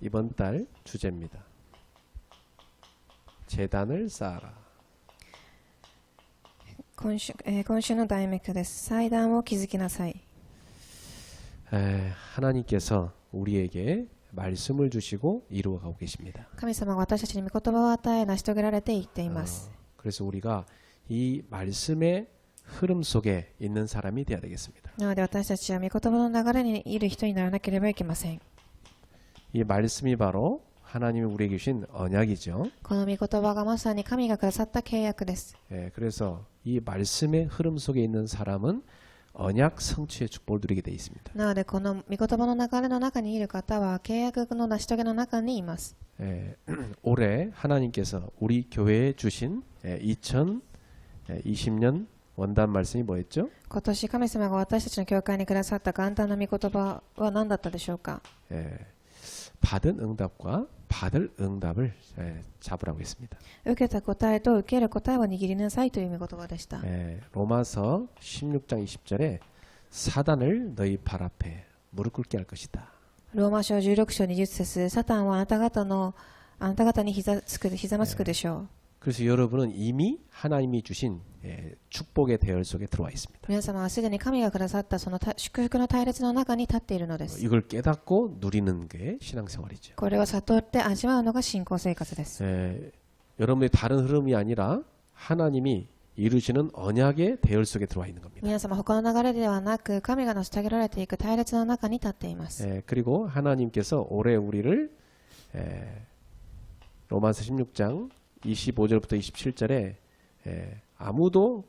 이번 달 주제입니다. 재단을 쌓아라. 今週の題目です。祭壇を築きなさい。 하나님께서 우리에게 말씀을 주시고 이루어가고 계십니다. 神様が私たちに御言葉を与え成し遂げられていっています。 그래서 우리가 이 말씀의 흐름 속에 있는 사람이 되어야 되겠습니다. なので私たちは御言葉の流れにいる人にならなければいけません。 이 말씀이 바로 하나님이 우리에게 주신 언약이죠. この御言葉がまさに神がくださった契約です。 그래서 이 말씀의 흐름 속에 있는 사람은 언약 성취의 축복을 누리게 되어 있습니다. なのでこの御言葉の流れの中にいる方は契約の成し遂げの中にいます。 올해 하나님께서 우리 교회에 주신 2020년 원단 말씀이 뭐였죠? 今年神様が私たちの教会にくださった元旦の御言葉は何だったでしょうか。 받은 응답과 받을 응답을 잡으라고 했습니다. 受けた答えと受ける答えを握りなさいという御言葉でした。 로마서 16장 20절에 사단을 너희 발 앞에 무릎 꿇게 할 것이다. ローマ書16章20節、サタンはあなた方にひざまつくでしょう。 그래서 여러분은 이미 하나님이 주신 축복의 대열 속에 들어와 있습니다. 皆様はすでに神がくださったその祝福の隊列の中に立っているのです。 이걸 깨닫고 누리는 게 신앙생활이죠. これを悟って味わうのが信仰生活です。 여러분의 다른 흐름이 아니라 하나님이 이루시는 언약의 대열 속에 들어와 있는 겁니다. 皆様他の流れではなく神が成し遂げられていく隊列の中に立っています。 그리고 하나님께서 올해 우리를 로마서 16장 25절부터 27절에 아무도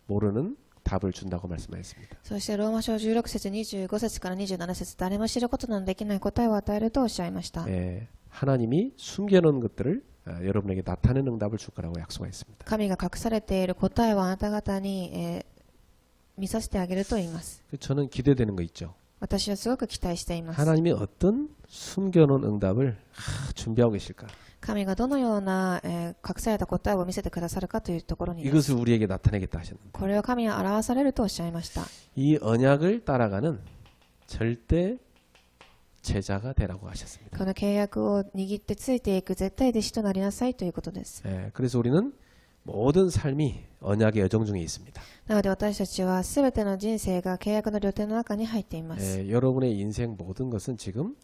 모르는 답을 준다고 말씀하셨습니다. そしてローマ書16節25節から27節、誰も知ることのできない答えを与えるとおっしゃいました。 하나님이 숨겨놓은 것들을 여러분에게 나타내는 응답을 줄 거라고 약속했습니다. 神が隠されている答えをあなた方に、見させてあげると言います。 저는 기대되는 거 있죠. 私はすごく期待しています。 하나님이 어떤 숨겨놓은 응답을 준비하고 계실까? 神がどのような、隠された答えを見せてくださるかというところにです。 이것을 우리에게 나타내겠다 하셨는데 これを神は表されるとおっしゃいました。 이 언약을 따라가는 절대 제자가 되라고 하셨습니다. この契約を握ってついていく絶対弟子となりなさいということです。 그래서 우리는 모든 삶이 언약의 여정 중에 있습니다. なので私たちはすべての人生が契約の旅程の中に入っています。 여러분의 인생 모든 것은 지금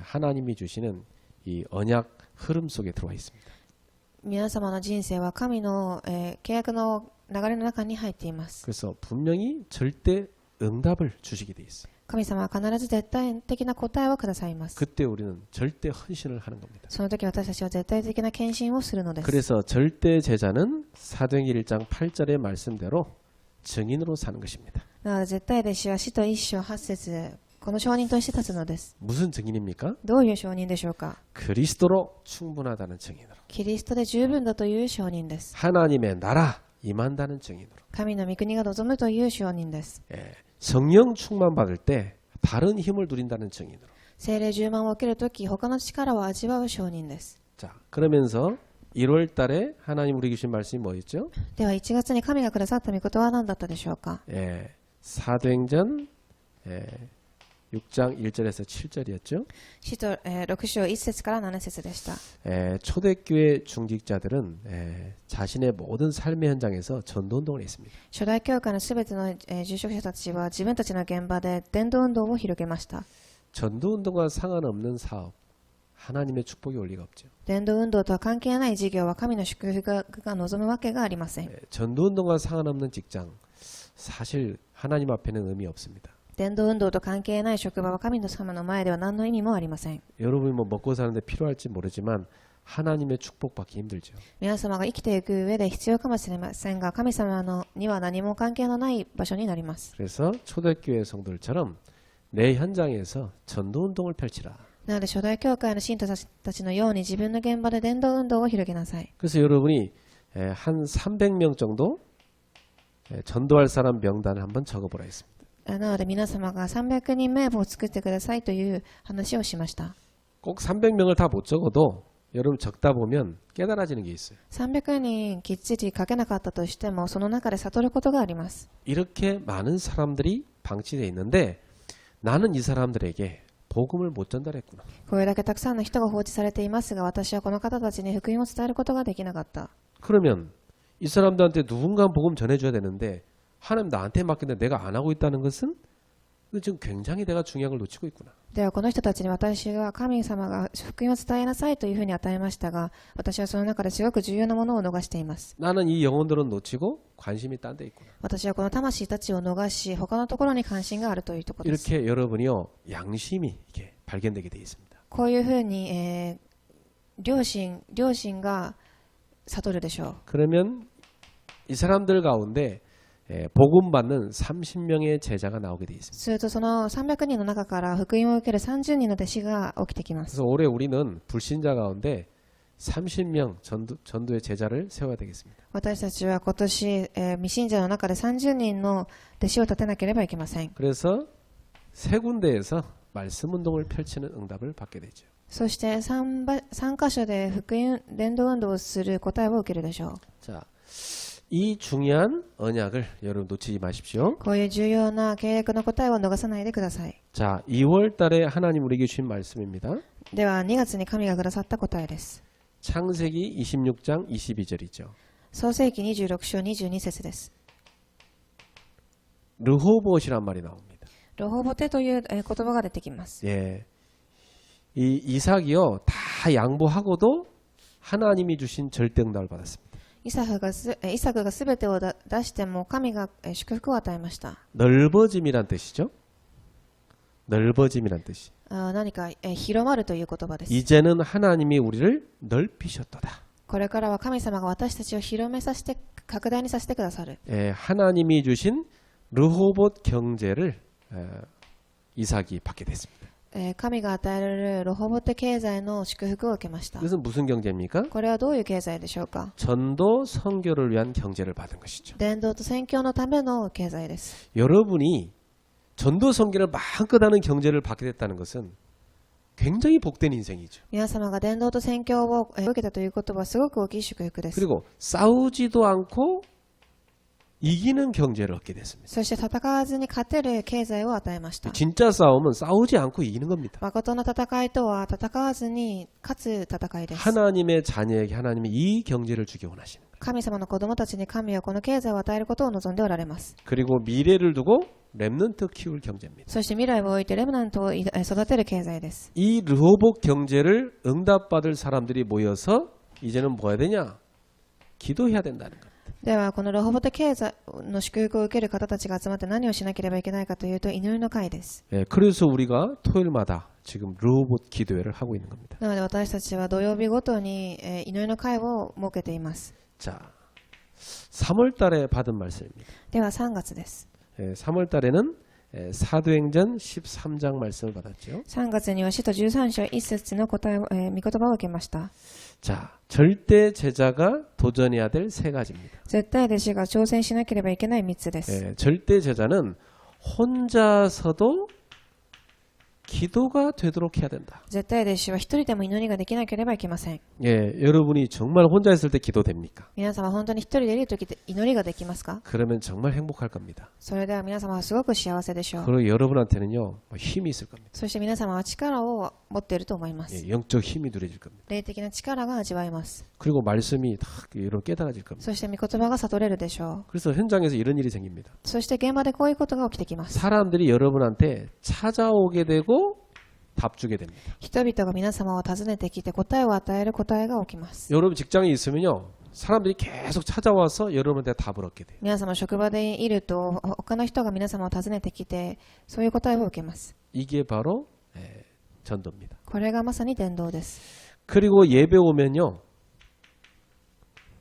하나님이 주시는 이 언약 흐름 속에 들어와 있습니다. 皆様の人生は神の、契約の流れの中に入っています。 그래서 분명히 절대 응답을 주시게 돼 있어요. 神様は必ず絶対的な答えをくださいます。 그때 우리는 절대 헌신을 하는 겁니다. その時私たちは絶対的な献身をするのです。 그래서 절대 제자는 사도행전 1장 8절의 말씀대로 증인으로 사는 것입니다. なので絶対弟子は使徒1章8節、この証人として立つのです。 무슨 증인입니까? どういう証人でしょうか。 그리스도로 충분하다는 증인으로. キリストで十分だという証人です。 하나님의 나라 임한다는 증인으로. 神の御国が望むという証人です。 성령 충만 받을 때 다른 힘을 누린다는 증인으로. 聖霊充満を受けるとき他の力を味わう証人です。 자, 그러면서 1월 달에 하나님 우리에게 주신 말씀이 뭐였죠? では1月に神がくださった御言葉は何だったでしょうか。 사도행전 6장 1절에서 7절이었죠. 使徒、6章1節から7節でした。 초대교회 중직자들은 자신의 모든 삶의 현장에서 전도운동을 했습니다. 初代教会のすべての、住職者たちは自分たちの現場で伝道運動を広げました。 전도운동과 상관없는 사업, 하나님의 축복이 올 리가 없죠. 伝道運動とは関係ない事業は神の祝福が望むわけがありません。 전도운동과 상관없는 직장, 사실 하나님 앞에는 의미 없습니다. 伝道運動と関係ない職場は神の様の前では何の意味もありません。 여러분이 뭐 먹고 사는데 필요할지 모르지만 하나님의 축복받기 힘들죠. 皆様が生きていく上で必要かもしれませんが、神様には何も関係のない場所になります。 그래서 초대교회 성도들처럼 내 현장에서 전도운동을 펼치라. なので初代教会の信徒たちのように自分の現場で伝道運動を広げなさい。 그래서 여러분이 한 300명 정도 전도할 사람 명단을 한번 적어보라 했습니다. なので皆様が300人名簿を作ってくださいという話をしました。 꼭 300명을 다 못 적어도 여러분 적다 보면 깨달아지는 게 있어요. 300人きっちり書けなかったとしてもその中で悟ることがあります。 이렇게 많은 사람들이 방치되어 있는데 나는 이 사람들에게 복음을 못 전달했구나. これだけたくさんの人が放置されていますが、私はこの方たちに福音を伝えることができなかった。 그러면 이 사람들한테 누군가 복음 전해줘야 되는데 하나님 나한테 맡겼는데 내가 안 하고 있다는 것은 지금 굉장히 내가 중요한 걸 놓치고 있구나. ではこの人たちに私が神様が福音を伝えなさいというふうに与えましたが、私はその中ですごく重要なものを逃しています。 나는 이 영혼들은 놓치고 관심이 딴 데 있구나. 私はこの魂たちを逃し、他のところに関心があるというところです。 이렇게 여러분이요 양심이 이렇게 발견되게 돼 있습니다. こういうふうに、良心が悟るでしょう。 그러면 이 사람들 가운데 복음 받는 30명의 제자가 나오게 돼 있습니다. するとその300人の中から福音を受ける30人の弟子が起きてきます。 그래서 올해 우리는 불신자 가운데 30명 전도의 제자를 세워야 되겠습니다. 私たちは今年、未信者の中で30人の弟子を立てなければいけません。 그래서 세 군데에서 말씀 운동을 펼치는 응답을 받게 되죠. そして 3カ所で福音伝道運動をする答えを受けるでしょう。 자, 이 중요한 언약을 여러분 놓치지 마십시오. こういう重要な契約の答えを逃さないでください。 자, 2월 달에 하나님 우리에게 주신 말씀입니다. では2月に神がくださった答えです。 창세기 26장 22절이죠. 創世記26章22節です。 르호봇이란 말이 나옵니다. ロホボテという言葉が出てきます。 예. 이 이삭이요 다 양보하고도 하나님이 주신 절대 응답을 받았습니다. イサクがすべてを出しても神が祝福を与えました。 넓어짐이란 뜻이죠. 넓어짐이란 뜻이. 何か広まるという言葉です。 이제는 하나님이 우리를 넓히셨도다. これからは神様が私たちを広めさせて拡大にさせてくださる。 예, 하나님이 주신 르호봇 경제를 이삭이 받게 됐습니다. 神が与えられるロホボテ経済の祝福を受けました。 이것은 무슨 경제입니까? これはどういう経済でしょうか。 전도 선교를 위한 경제를 받은 것이죠. 伝道と宣教のための経済です。 여러분이 전도 선교를 마음껏 하는 경제를 받게 됐다는 것은 굉장히 복된 인생이죠. 皆様が伝道と宣教を受けたということはすごく大きい祝福です。 그리고 싸우지도 않고 이기는 경제를 얻게 됐습니다. そして戦わずに勝てる経済を与えました。 진짜 싸움은 싸우지 않고 이기는 겁니다. 誠の戦いとは戦わずに勝つ戦いです。 하나님의 자녀에게 하나님이 이 경제를 주기 원하시는 거예요. 神様の子供たちに神はこの経済を与えることを望んでおられます。 그리고 미래를 두고 렘넌트 키울 경제입니다. そして未来を置いてレムナントを育てる経済です。 이 르호봇 경제를 응답받을 사람들이 모여서 이제는 뭐 해야 되냐? 기도해야 된다는 겁니다. ではこのロホボテ経済の祝福を受ける方たちが集まって何をしなければいけないかというと祈りの会です。 예, 그래서 우리가 토요일마다 지금 르호봇 기도회를 하고 있는 겁니다. なので私たちは土曜日ごとに祈りの会を設けています。 자, 3월 달에 받은 말씀입니다. では3月です。 3월 달에는 사도행전 13장 말씀을 받았죠. 3月には使徒13章1節の答えを、御言葉を受けました。 자, 절대 제자가 도전해야 될 세 가지입니다. 絶対弟子が挑戦しなければいけない3つです。 절대 제자는 혼자서도 기도가 되도록 해야 된다. 絶対弟子は一人でも祈りができなければいけません。 예, 여러분이 정말 혼자 있을 때 기도됩니까? 皆様本当に一人でいるとき祈りができますか？ 그러면 정말 행복할 겁니다. それでは皆様はすごく幸せでしょう。 그리고 여러분한테는요 힘이 있을 겁니다. そして皆様は力を持っていると思います。 예, 영적 힘이 누려질 겁니다. 霊的な力が味わえます。 그리고 말씀이 다 이런 깨달아질 겁니다. そして御言葉が悟れるでしょう。 그래서 현장에서 이런 일이 생깁니다. そして現場でこういうことが起きてきます。 사람들이 여러분한테 찾아오게 되고 답 주게 됩니다. 人々が皆様を訪ねてきて答えを与える答えが起きます。 여러분 직장에 있으면요 사람들이 계속 찾아와서 여러분한테 답을 얻게 돼요. 皆様職場でいると他の人が皆様を訪ねてきてそういう答えを受けます。 이게 바로 전도입니다. これがまさに伝道です。 그리고 예배 오면요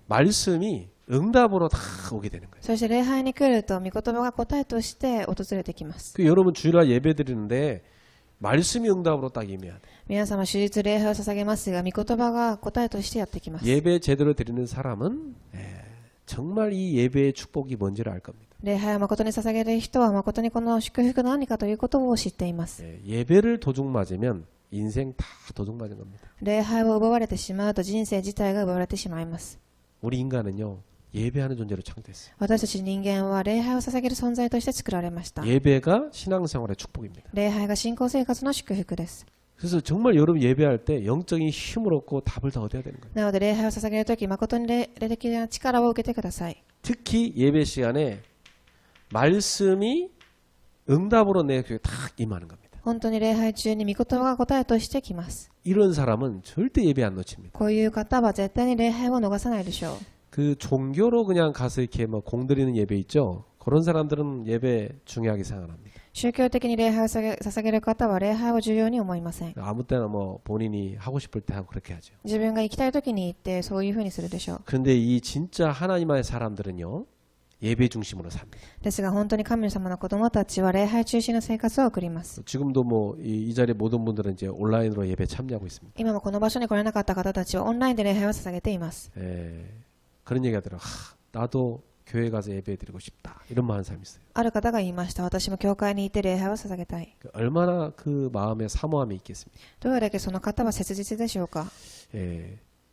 말씀이 응답으로 다 오게 되는 거예요. そして礼拝に来ると御言葉が答えとして訪れてきます。 그 여러분 주일날 예배 드리는데 말씀이 응답으로 딱 임해야 돼요. 皆様手術礼拝を捧げますが御言葉が答えとしてやってきます。 예배 제대로 드리는 사람은 정말 이 예배의 축복이 뭔지를 알 겁니다. 礼拝を誠に捧げる人は誠にこの祝福が何かということを知っています。 예배를 도둑 맞으면 인생 다 도둑 맞은 겁니다. 礼拝を奪われてしまうと人生自体が奪われてしまいます。 우리 인간은요 예배하는 존재로 창조했어요. 私たち人間は礼拝を捧げる存在として作られました。 예배가 신앙생활의 축복입니다. 礼拝が信仰生活の祝福です。 그래서 정말 여러분 예배할 때 영적인 힘을 얻고 답을 다 얻어야 되는 거예요. なので礼拝を捧げるとき、誠に霊的な力を受けてください。 특히 예배 시간에 말씀이 응답으로 내 귀에 탁 임하는 겁니다. 本当に礼拝中に御言葉が答えとしてきます。 이런 사람은 절대 예배 안 놓칩니다. こういう方は絶対に礼拝を逃さないでしょう。 그 종교로 그냥 가서 이렇게 뭐 공드리는 예배 있죠. 그런 사람들은 예배 중요하게 생각합니다. 宗教的に礼拝を捧げる方は礼拝を重要に思いません。 아무 때나 뭐 본인이 하고 싶을 때 하고 그렇게 하죠. 自分が行きたいときに行ってそういうふうにするでしょう。 그런데 이 진짜 하나님의 사람들은요. 예배 중심으로 삽니다. ですが本当に神様の子供たちは礼拝中心の生活を送ります。 지금도 뭐 이 자리에 모든 분들은 이제 온라인으로 예배 참여하고 있습니다. 今もこの場所に来れなかった方たちはオンラインで礼拝を捧げています。 그런 얘기가 들어요. 나도 교회 가서 예배 드리고 싶다. 이런 말 하는 사람이 있어요. ある方が言いました。私も教会に行って礼拝を捧げたい。 얼마나 그 마음에 사모함이 있겠습니까? どれだけその方は切実でしょうか。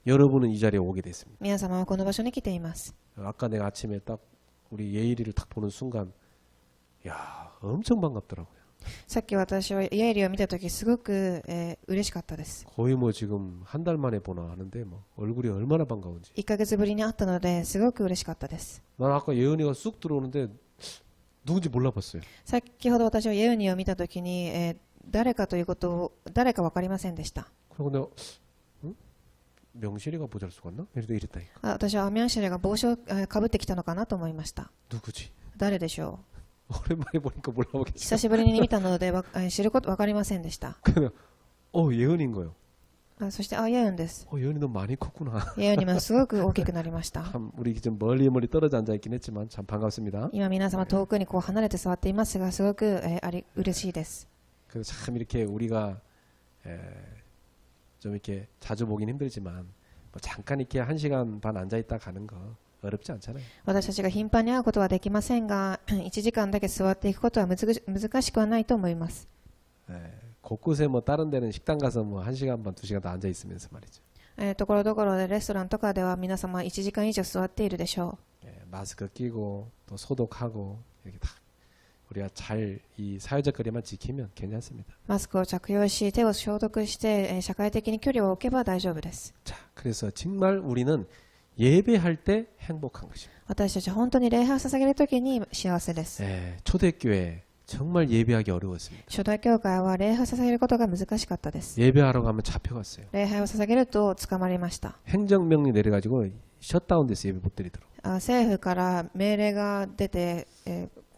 여러분은 이 자리에 오게 됐습니다. 皆様はこの場所に来ています。 아까 내가 아침에 딱 우리 예일이를 딱 보는 순간 야 엄청 반갑더라고요. さっき私はイエリを見たときすごく、嬉しかったです。 거의 뭐 지금 한 달 만에 보나 하는데 뭐 얼굴이 얼마나 반가운지. 1ヶ月ぶりに会ったのですごく嬉しかったです。 난 아까 예은이가 쑥 들어오는데 누군지 몰라봤어요. 先ほど私はイエウニを見たときに、誰かということを誰か分かりませんでした。 그리고 내가 명실이가 모자를 쏘았나? 이랬다니까. 私はアミャンシェルが帽子をかぶってきたのかなと思いました。 누구지? 誰でしょ 오랜만에 보니까 う。 몰라보겠어. 久しぶりに見たので知ること分かりませんでした。 그러면 예은인 거요. そしてイエウンです。 예은이 너 많이 컸구나. イエウンにもすごく大きくなりました。 참 우리 좀 멀리 떨어져 앉아 있긴 했지만 참 반갑습니다. 今皆様遠くにこう離れて座っていますがすごく、嬉しいです。 그래서 참 이렇게 우리가 좀 이렇게 자주 보긴 힘들지만 뭐 잠깐 이렇게 1시간 반 앉아 있다 가는 거 어렵지 않잖아요. 私たちが頻繁に会うことはできませんが1時間だけ座っていくことは難しくはないと思います。 곳곳에 뭐 다른 데는 식당 가서 뭐 1시간 반 2시간 더 앉아 있으면서 말이죠. ところどころでレストランとかでは皆様1時間以上座っているでしょ 마스크 끼고 또 소독하고 이렇게 다 우리가 잘 이 사회적 거리만 지키면 괜찮습니다. う。マスクを着用し手を消毒して、社会的に距離を置けば大丈夫です。 자, 그래서 정말 우리는 예배할 때 행복한 것입니다. 私たちは本当に礼拝を捧げるときに幸せです。 초대교회 정말 예배하기 어려웠습니다. 初代教会は礼拝を捧げることが難しかったです。 예배하러 가면 잡혀갔어요. 礼拝を捧げると捕まりました。 행정명령 내려가지고 셧다운돼서 예배 못 드리도록. 政府から命令が出て、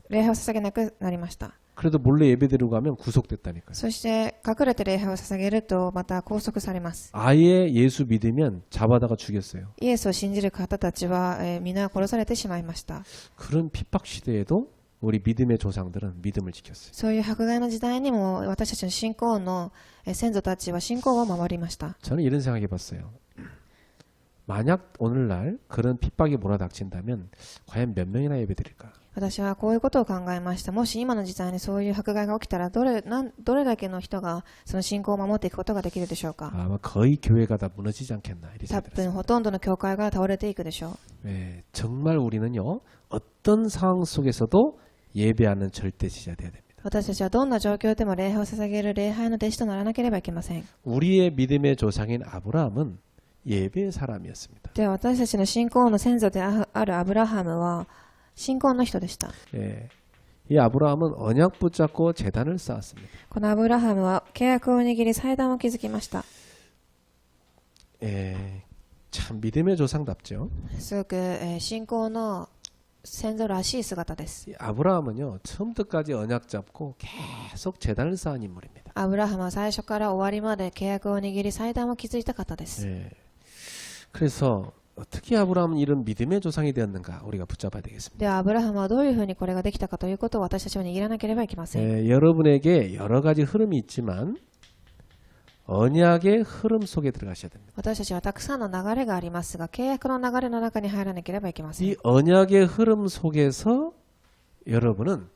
礼拝を捧げなくなりました。 그래도 몰래 예배 드리고 가면 구속됐다니까요. そして隠れて礼拝を捧げるとまた拘束されます。 아예 예수 믿으면 잡아다가 죽였어요. イエスを信じる方たちは、皆殺されてしまいました。 그런 핍박 시대에도 우리 믿음의 조상들은 믿음을 지켰어요. そういう迫害の時代にも私たちの信仰の先祖たちは信仰を守りました。 저는 이런 생각해 봤어요. 만약 오늘날 그런 핍박이 몰아닥친다면 과연 몇 명이나 예배 드릴까? 私はこういうことを考えました。もし今の時代にそういう迫害が起きたらどれだけの人がその信仰を守っていくことができるでしょうか。 아마 거의 교회가 다 무너지지 않겠나 이렇게 多 생각이 分ほとんどの教会が倒れていくでしょう。 정말 우리는요 어떤 상황 속에서도 예배하는 절대지자 돼야 됩니다. 私たちはどんな状況でも礼拝を捧げる礼拝の弟子とならなければいけません。 우리의 믿음의 조상인 아브라함은 예배의 사람이었습니다. では私たちの信仰の先祖であるアブラハムは信仰の人でした。 이 아브라함은 언약 붙잡고 제단을 쌓았습니다. このアブラハムは契約を握り祭壇を築きました。 참 믿음의 조상답죠. すごく、信仰の先祖らしい姿です。 이 아브라함은요 처음부터까지 언약 잡고 계속 제단을 쌓은 인물입니다. アブラハムは最初から終わりまで契約を握り祭壇を築いた方です。 그래서 어떻게 아브라함은 이런 믿음의 조상이 되었는가 우리가 붙잡아야 되겠습니다. ではアブラハムはどういうふうにこれができたかということを私たちは握らなければいけません。 여러분에게 여러 가지 흐름이 있지만 언약의 흐름 속에 들어가셔야 됩니다. 私たちはたくさんの流れがありますが契約の流れの中に入らなければいけません。 이 언약의 흐름 속에서 여러분은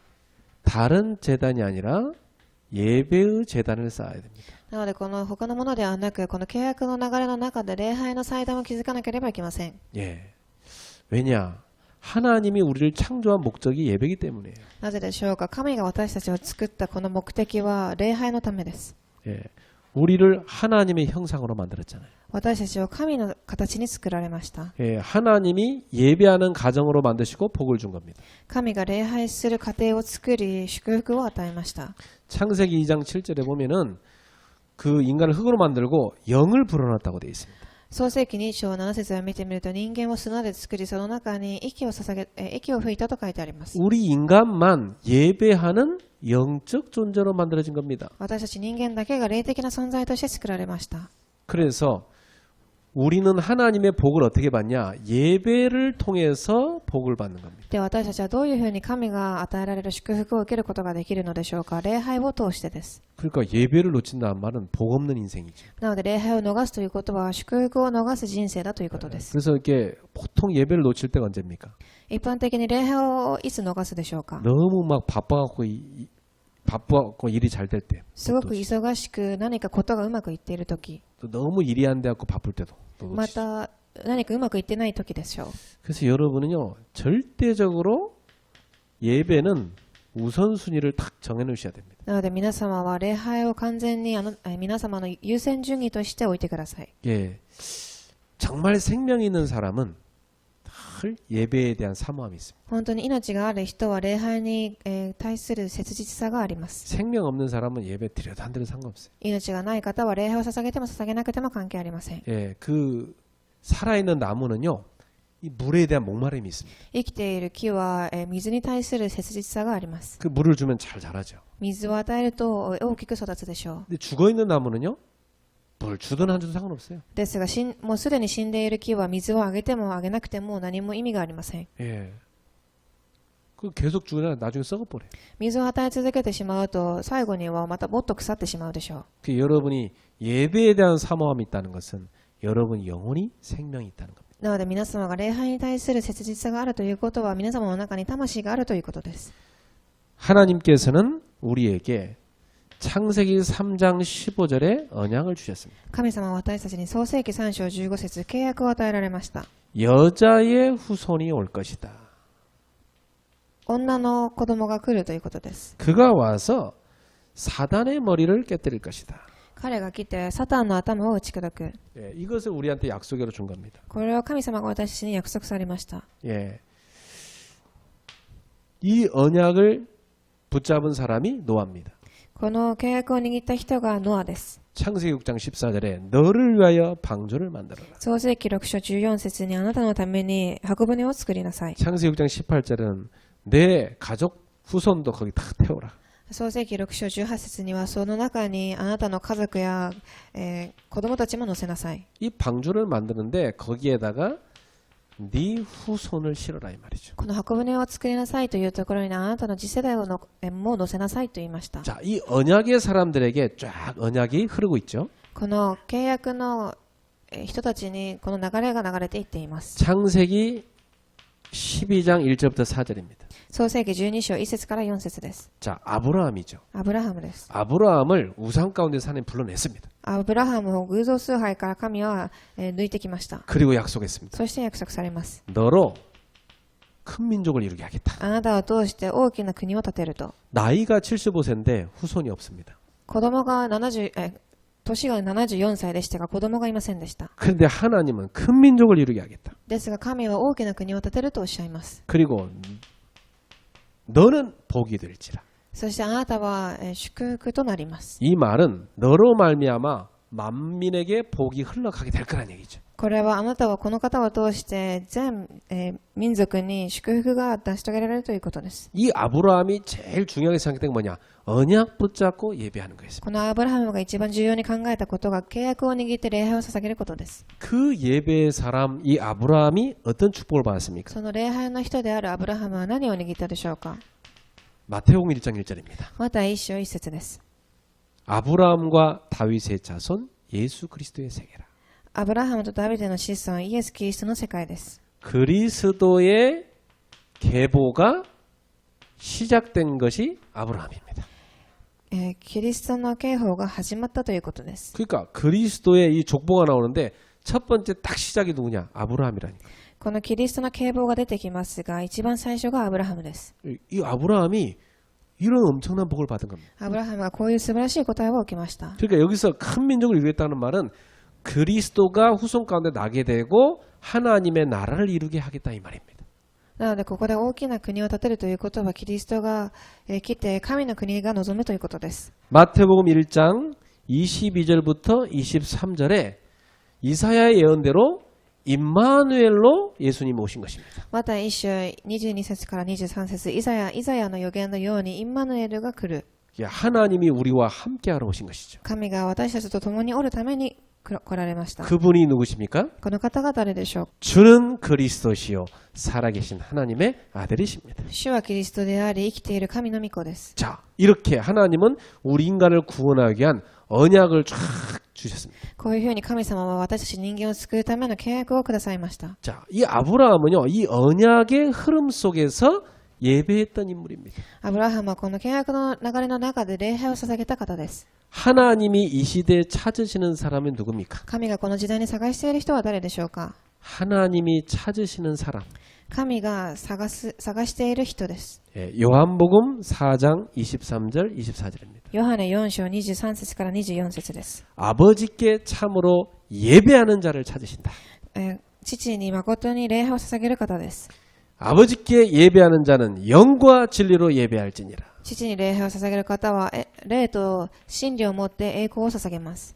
다른 제단이 아니라 예배의 제단을 쌓아야 됩니다. なのでこの他のものではなくこの契約の流れの中で礼拝の祭壇を築かなければいけません。 예. 왜냐? 하나님이 우리를 창조한 목적이 예배이기 때문이에요. なぜでしょうか。神が私たちを作ったこの目的は礼拝のためです。 예. 우리를 하나님의 형상으로 만들었잖아요. 私たちを神の形に作られました。 예. 하나님이 예배하는 가정으로 만드시고 복을 준 겁니다. 神が礼拝する家庭を作り祝福を与えました。 창세기 2장 7절에 보면은 그 인간을 흙으로 만들고 영을 불어넣었다고 되어 있습니다. 創世記2章7節を見てみると人間を砂で作りその中に息を吹いたと書いてあります。 우리 인간만 예배하는 영적 존재로 만들어진 겁니다. 私たち人間だけが霊的な存在として作られました。 그래서 우리는 하나님의 복을 어떻게 받냐? 예배를 통해서 복을 받는 겁니다. で、私たちはどういうふうに神が与えられる祝福を受けることができるのでしょうか。礼拝を通してです。 그러니까 예배를 놓친다는 말은 복 없는 인생이죠. なので礼拝を逃すということは祝福を逃す人生だということです。 그래서 이렇게 보통 예배를 놓칠 때가 언제입니까? 一般的に礼拝をいつ逃すでしょうか。 너무 막 바빠갖고 일이 잘 될 때. すごく忙しく何かことがうまくいっているとき、 또 너무 일이 안 돼갖고 바쁠 때도. 또 ま 놓치죠. た何かうまくいってないときでしょう。 그래서 여러분은요 절대적으로 예배는 우선순위를 딱 정해놓으셔야 됩니다. なので皆様は礼拝を完全に皆様の優先順位として置いてください。 예, 정말 생명이 있는 사람은 늘 예배에 대한 사모함이 있습니다. 本当に命がある人は礼拝に、対する切実さがあります。 생명 없는 사람은 예배 드려도 안 드려도 상관없어요. 命がない方は礼拝を捧げても捧げなくても関係ありません。 예, 그 살아있는 나무는요 이 물에 대한 목마름이 있습니다. 生きている木は、水に対する切実さがあります。 그 물을 주면 잘 자라죠. 水を与えると大きく育つでしょう。 근데 죽어있는 나무는요 물 주든 안 주든 상관없어요. ですがもうすでに死んでいる木は水をあげてもあげなくても何も意味がありません。 예, 그 계속 주면 나중에 썩어버려요. 水を与え続けてしまうと最後にはまたもっと腐ってしまうでしょう。 그 여러분이 예배에 대한 사모함이 있다는 것은 여러분 영혼이 생명이 있다는 겁니다. なので皆様が礼拝に対する切実さがあるということは皆様の中に魂があるということです。 하나님께서는 우리에게 창세기 3장 15절에 언약을 주셨습니다. 神様は私たちに創世記3章15節契約を与えられました。 여자의 후손이 올 것이다. 女の子供が来るということです。 그가 와서 사단의 머리를 깨뜨릴 것이다. 彼が来てサタンの頭を打ち砕く。 예, 이것을 우리한테 약속으로 준 겁니다. これは神様が私たちに約束されました。 예, 이 언약을 붙잡은 사람이 노아입니다. この契約を握った人がノアです。 창세기 6장 14절에 너를 위하여 방주를 만들어라. 創世記6章14節にあなたのために箱舟を作りなさい。 창세기 6장 18절은 내 가족 후손도 거기 다 태워라. 創世記6章18節にはその中にあなたの家族や、子供たちも乗せなさい。 이 방주를 만드는데 거기에다가 네 후손을 실어라 이 말이죠. この箱舟を作りなさいというところにあなたの次世代をも乗せなさいと言いました。 자, 이 언약의 사람들에게 쫙 언약이 흐르고 있죠. この契約の人たちにこの流れが流れていっています。 창세기 12장 1절부터 4절입니다. 創世記12章1節から4節です。 자, 아브라함이죠. アブラハムです。 아브라함을 우상 가운데서 하나님 불러냈습니다. アブラハムを偶像崇拝から神は抜いてきました。 그리고 약속했습니다. そして約束されます。 너로 큰 민족을 이루게 하겠다. あなたを通して大きな国を建てると。 나이가 75세인데 후손이 없습니다. 子供が年が74歳でしたが子供がいませんでした。 그런데 하나님은 큰 민족을 이루게 하겠다. ですが神は大きな国を建てるとおっしゃいます。 그리고 너는 복이 될지라. そしてあなたは祝福となります。 이 말은 너로 말미암아 만민에게 복이 흘러가게 될 거란 얘기죠. これはあなたはこの方を通して全、民族に祝福が成し遂げられるということです。 이 아브라함이 제일 중요하게 생각된 게 뭐냐? 언약 붙잡고 예배하는 거였습니다. このアブラハムが一番重要に考えたことが契約を握って礼拝を捧げることです。 그 예배의 사람 이 아브라함이 어떤 축복을 받았습니까? その礼拝の人であるアブラハムは何を握ったでしょうか。 마태복음 1장 1절입니다. また一章一節です。 아브라함과 다윗의 자손 예수 그리스도의 세계라. アブラハムとダビデの子孫イエス・キリストの世界です。 그리스도의 계보가 시작된 것이 아브라함입니다. キリストの刑法が始まったということです。 그러니까 그리스도의 이 족보가 나오는데 첫 번째 딱 시작이 누구냐? 아브라함이라니까. このキリストの形貌が出てきますが、一番最初がアブラハムです。 이 아브라함이 이런 엄청난 복을 받은 겁니다. アブラハムはこういう素晴らしい答えを受けました。 그러니까 여기서 큰 민족을 이루겠다는 말은 그리스도가 후손 가운데 나게 되고 하나님의 나라를 이루게 하겠다 이 말입니다. なのでここで大きな国を建てるということはキリストが来て神の国が望むということです。 마태복음 1장 22절부터 23절에 이사야의 예언대로 임마누엘로 예수님이 오신 것입니다. また一章22節から23節イザヤの予言のようにインマヌエルが来る。 하나님이 우리와 함께하러 오신 것이죠. 神が私たちと共におるために来られました。 그분이 누구십니까? この方が誰でしょう。 주는 그리스도시요 살아계신 하나님의 아들이십니다. 主はキリストであり生きている神の御子です。 자, 이렇게 하나님은 우리 인간을 구원하기 위한 언약을 쫙 주셨습니다. こういうふうに神様は私たち人間を救うための契約をくださいました。 자, 이 아브라함은요, 이 언약의 흐름 속에서 예배했던 인물입니다. アブラハムはこの契約の流れの中で礼拝を捧げた方です。 하나님이 이 시대에 찾으시는 사람이 누굽니까? 神がこの時代に探している人は誰でしょうか。 하나님이 찾으시는 사람. 神が探している人です。 예, 요한복음 4장 23절 24절입니다. ヨハネ4章23節から24節です。 아버지께 참으로 예배하는 자를 찾으신다. 父に誠に礼拝を捧げる方です。 아버지께 예배하는 자는 영과 진리로 예배할지니라. 父に礼拝を捧げる方は霊と真理をもって栄光を捧げます。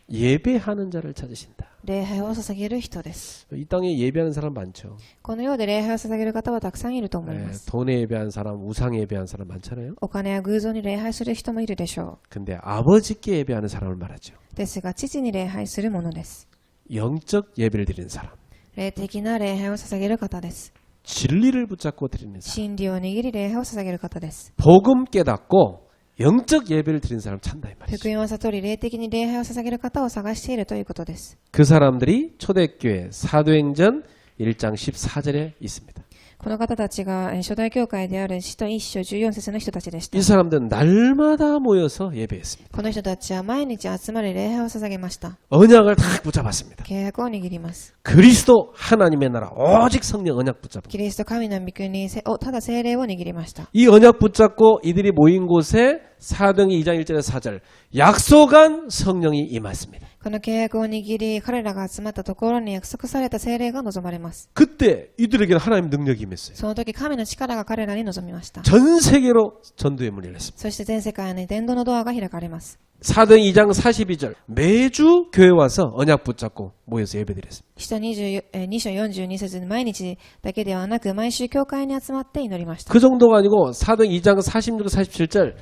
예배하는 자를 찾으신다. 礼拝を捧げる人です。 이 땅에 예배하는 사람 많죠. この世で礼拝を捧げる方はたくさんいると思います。 돈에 예배하는 사람, 우상에 예배하는 사람 많잖아요. お金や偶像に礼拝する人もいるでしょ 근데 아버지께 예배하는 사람을 말하죠. う。ですが父に礼拝するものです。 영적 예배를 드리는 사람. 霊的な礼拝を捧げる方です。 진리를 붙잡고 드리는 사람. 真理を握り礼拝を捧げる方です。 복음 깨닫고 영적 예배를 드리는 사람 찾는다 이 말이죠. 福音を悟り霊的に礼拝を捧げる方を探しているということです。 그 사람들이 초대교회 사도행전 1장 14절에 있습니다. この方たちが初代教会である使徒1章14節の人たちでした。 이 사람들은 날마다 모여서 예배했습니다. この人たちは毎日集まり礼拝を捧げました。 언약을 딱 붙잡았습니다. 契約を握ります。 그리스도 하나님의 나라 오직 성령 언약 붙잡고 キリスト神の御国をただ聖霊を握りました。 이 언약 붙잡고 이들이 모인 곳에 사도행전 2장 1절에 4절 약속한 성령이 임했습니다. この契約を握り彼らが集まったところに約束された聖霊が望まれます。 그때 이들에게는 하나님의 능력이 임했어요. その時神の力が彼らに望みました。 전 세계로 전도의 문을 열렸습니다. そして全世界に伝道のドアが開かれます。 사도행 2장 42절 매주 교회 와서 언약 붙잡고 모여서 예배드렸습니다. 使徒2章42節に毎日だけではなく毎週教会に集まって祈りました。 그 정도가 아니고 사도행 2장 46, 47절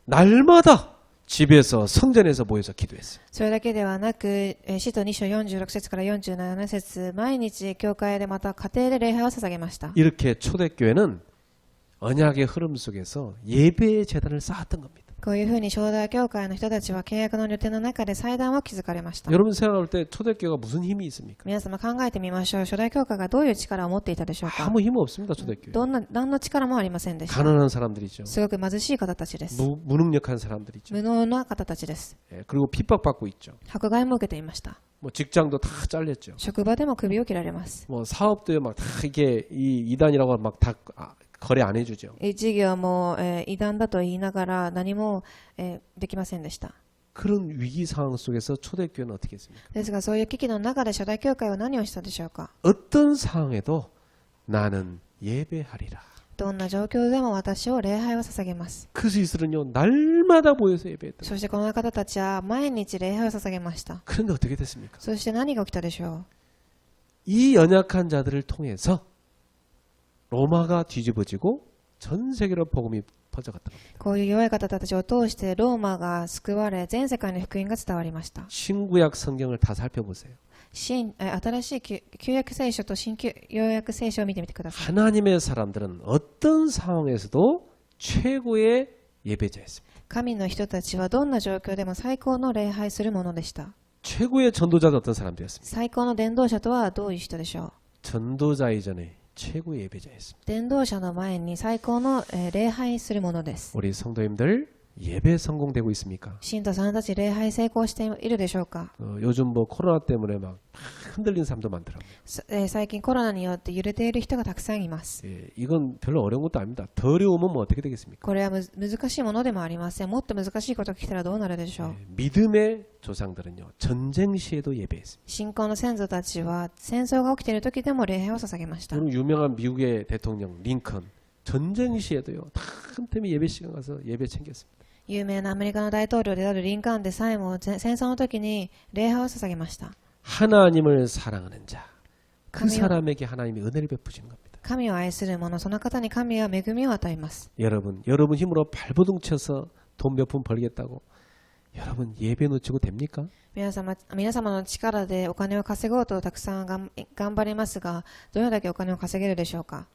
날마다 집에서 성전에서 모여서 기도했어요. それだけではなく使徒2章46節から47節毎日教会でまた家庭で礼拝を捧げました。 이렇게 초대교회는 언약의 흐름 속에서 예배의 재단을 쌓았던 겁니다. こういうふうに初代教会の人たちは契約の旅程の中で祭壇を築かれました。 여러분 생각할 때 초대교회가 무슨 힘이 있습니까? 皆様考えてみましょう。初代教会がどういう力を持っていたでしょうか。 아무 힘 없습니다. 초대교회. 何の力もありませんでした。 가난한 사람들이죠. すごく貧しい方たちです。 무능력한 사람들이죠. 無能な方たちです。 예, 그리고 핍박받고 있죠. 迫害も受けていました。 뭐 직장도 다 잘렸죠. 職場でも首を切られます。 뭐 사업도 막 다 이게 이 이단이라고 막 다 거래 안 해주죠. 事業も異端だと言いながら何もできませんでした。 그런 위기 상황 속에서 초대교회는 어떻게 했습니까? ですがそういう危機の中で初代教会は何をしたでしょうか。 어떤 상황에도 나는 예배하리라. どんな状況でも私を礼拝を捧げます。 그 이슬은요 날마다 모여서 예배했다. そしてこの方たちは毎日礼拝を捧げました。 그런데 어떻게 됐습니까? そして何が起きたでしょう。 이 연약한 자들을 통해서 로마가 뒤집어지고 전 세계로 복음이 퍼져갔던 겁니다. こういう弱い方たちを通してローマが救われ全世界に福音が伝わりました。 신구약 성경을 다 살펴보세요. 新しい旧約聖書と新要約聖書を見てみてください。 하나님의 사람들은 어떤 상황에서도 최고의 예배자였습니다. 神の人たちはどんな状況でも最高の礼拝するものでした。 최고의 전도자는 어떤 사람들이었습니까? 最高の伝道者とはどういう人でしょう。 전도자 이전에 최고의 예배자였습니다. 伝道者の前に最高の礼拝するものです。 우리 성도님들 예배 성공되고 있습니까? 信徒さんたち礼拝成功しているでしょうか。 요즘 뭐 코로나 때문에 막 흔들린 사람도 많더라고요. 最近コロナによって揺れている人がたくさんいます。 예, 이건 별로 어려운 것도 아닙니다. 더 어려우면 뭐 어떻게 되겠습니까? これは難しいものでもありません。もっと難しいことが来たらどうなるでしょう。 예, 믿음의 조상들은요 전쟁 시에도 예배했습니다. 信仰の先祖たちは戦争が起きている時でも礼拝を捧げました。 여러분 유명한 미국의 대통령 링컨 전쟁 시에도요 다 틈틈이 예배 시간 가서 예배 챙겼습니다. 有名なアメリカの大統領であるリンカーンでさえも戦争の時に礼拝を捧げました。 하나님을 사랑하는 자, 그 아니요. 사람에게 하나님이 은혜를 베푸시는 겁니다. 神を愛する者、その方に神は恵みを与えます。 여러분 힘으로 발버둥 쳐서 돈 몇 푼 벌겠다고 여러분 예배 놓치고 됩니까? 皆様の力でお金を稼ごうとたくさん頑張りますが、どれだけお金を稼げるでしょうか。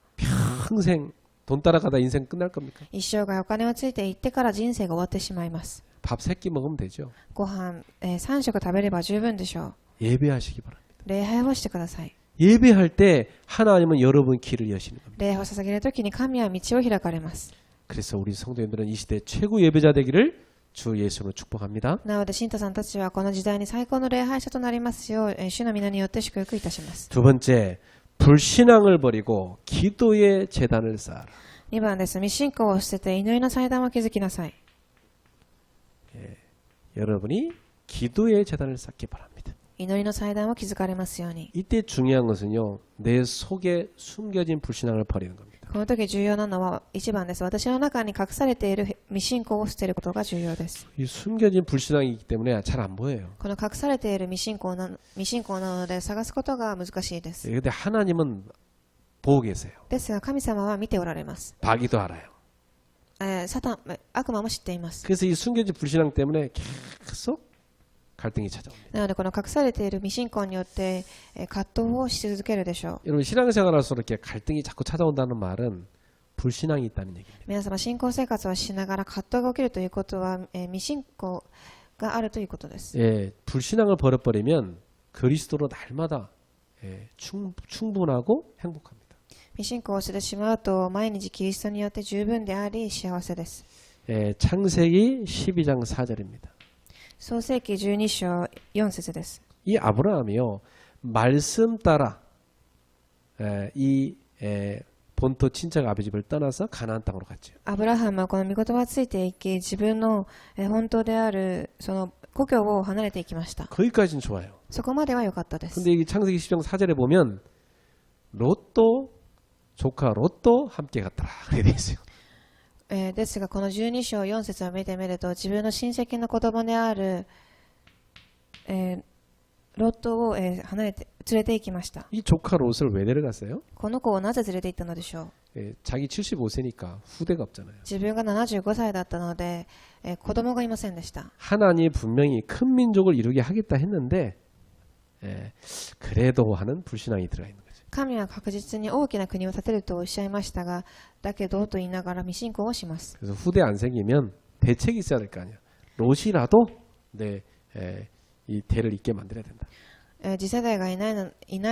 평생 돈 따라가다 인생 끝날 겁니까? 一生涯お金をついていってから人生が終わってしまいます。 밥 3끼 먹으면 되죠. ご飯、3食食べれば十分でしょう。 예배하시기 바랍니다. 礼拝をしてください。 예배할 때 하나님은 여러분 길을 여시는 겁니다. 礼拝を捧げるときに神は道を開かれます。 그래서 우리 성도님들은 이 시대 최고 예배자 되기를 주 예수로 축복합니다. なので信徒さんたちはこの時代に最高の礼拝者となりますよう、主の皆によって祝福いたします。 두 번째, 불신앙을 버리고 기도의 재단을 쌓아라. 2番です。未信仰を捨てて祈りの祭壇を築きなさい。 여러분이 기도의 재단을 쌓기 바랍니다. 祈りの祭壇を築かれますように。 이때 중요한 것은요, 내 속에 숨겨진 불신앙을 버리는 겁니다. この時重要なのは1番です。私の中に隠されている未信仰を捨てることが重要です。 이 숨겨진 불신앙이기 때문에 잘 안 보여요. この隠されている未信仰なので探すことが難しいです。 근데 하나님은 보고 계세요. ですが神様は見ておられます。 마귀도 알아요. 悪魔も知っています。 그래서 이 숨겨진 불신앙 때문에 계속 갈등이 찾아옵니다. なのでこの隠されている未信仰によって葛藤をし続けるでしょう。 여러분 신앙생활할수록 이렇게 갈등이 자꾸 찾아온다는 말은 불신앙이 있다는 얘기입니다. 皆様信仰生活をしながら葛藤が起きるということは未信仰があるということです。 예, 불신앙을 버려버리면 그리스도로 날마다 충분하고 행복합니다. 未信仰をしてしまうと毎日キリストによって十分であり幸せです。 예, 창세기 12장 4절입니다. 創世記12章4節です。 이 아브라함이요 말씀 따라 이 본토 친척 아비 집을 떠나서 가나안 땅으로 갔죠. アブラハムはこの御言葉についていき、自分の本当であるその故郷を離れていきました。 거기까지는 좋아요. そこまでは良かったです。 근데 이 창세기 12장 4절에 보면 롯도 조카 롯도 함께 갔더라. 그렇게 돼 있어요. ですがこの12章4節を見てみると、自分の親戚の子供である、ロットを、離れて連れて行きました。 이 조카 롯을 왜 데려갔어요? この子をなぜ連れて行ったのでしょう。 자기 75세니까 후대가 없잖아요. 自分が75歳だったので、子供がいませんでした。 하나님이 분명히 큰 민족을 이루게 하겠다 했는데 그래도 하는 불신앙이 들어가 있는 거죠. 神は確実に大きな国を建てるとおっしゃいましたが、だけどと言いながら未信仰をします。 그래서 후대 안 생기면 대책이 있어야 될 거 아니야. 롯이라도 이 대를 잇게 만들어야 된다. 次世代がいな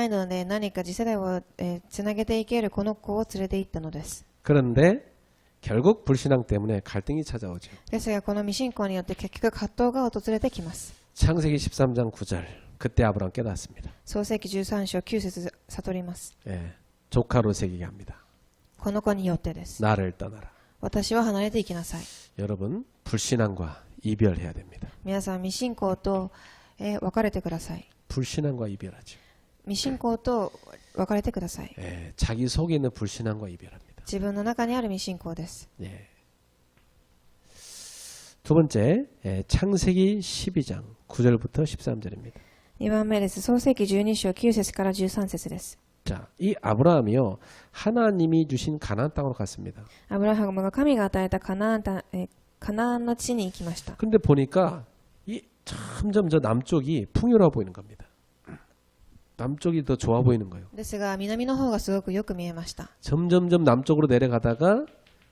いので何か次世代をつなげていけるこの子を連れて行ったのです。 그런데 결국 불신앙 때문에 갈등이 찾아오죠. ですがこの未信仰によって結局葛藤が訪れてきます。 창세기 13장 9절 그때 아브라함 깨닫습니다. 創世記13章9節悟ります。 조카 롯에게 합니다. この子によってです。 나를 떠나라. 私は離れていきなさい。 여러분 불신앙과 이별해야 됩니다. 皆さん未信仰と別れてください。 불신앙과 이별하죠. 未信仰と別れてください。 자기 속에 있는 불신앙과 이별합니다. 自分の中にある未信仰です。 두 번째 창세기 12장 9절부터 13절입니다. 2番目です。創世記12章9節から13節です。 자, 이 아브라함이요 하나님이 주신 가나안 땅으로 갔습니다. アブラハムが神が与えたカナンの地に行きました。 근데 보니까 이 점점 저 남쪽이 풍요로워 보이는 겁니다. 남쪽이 더 좋아 보이는 거예요. ですが南の方がすごくよく見えました。 점점점 남쪽으로 내려가다가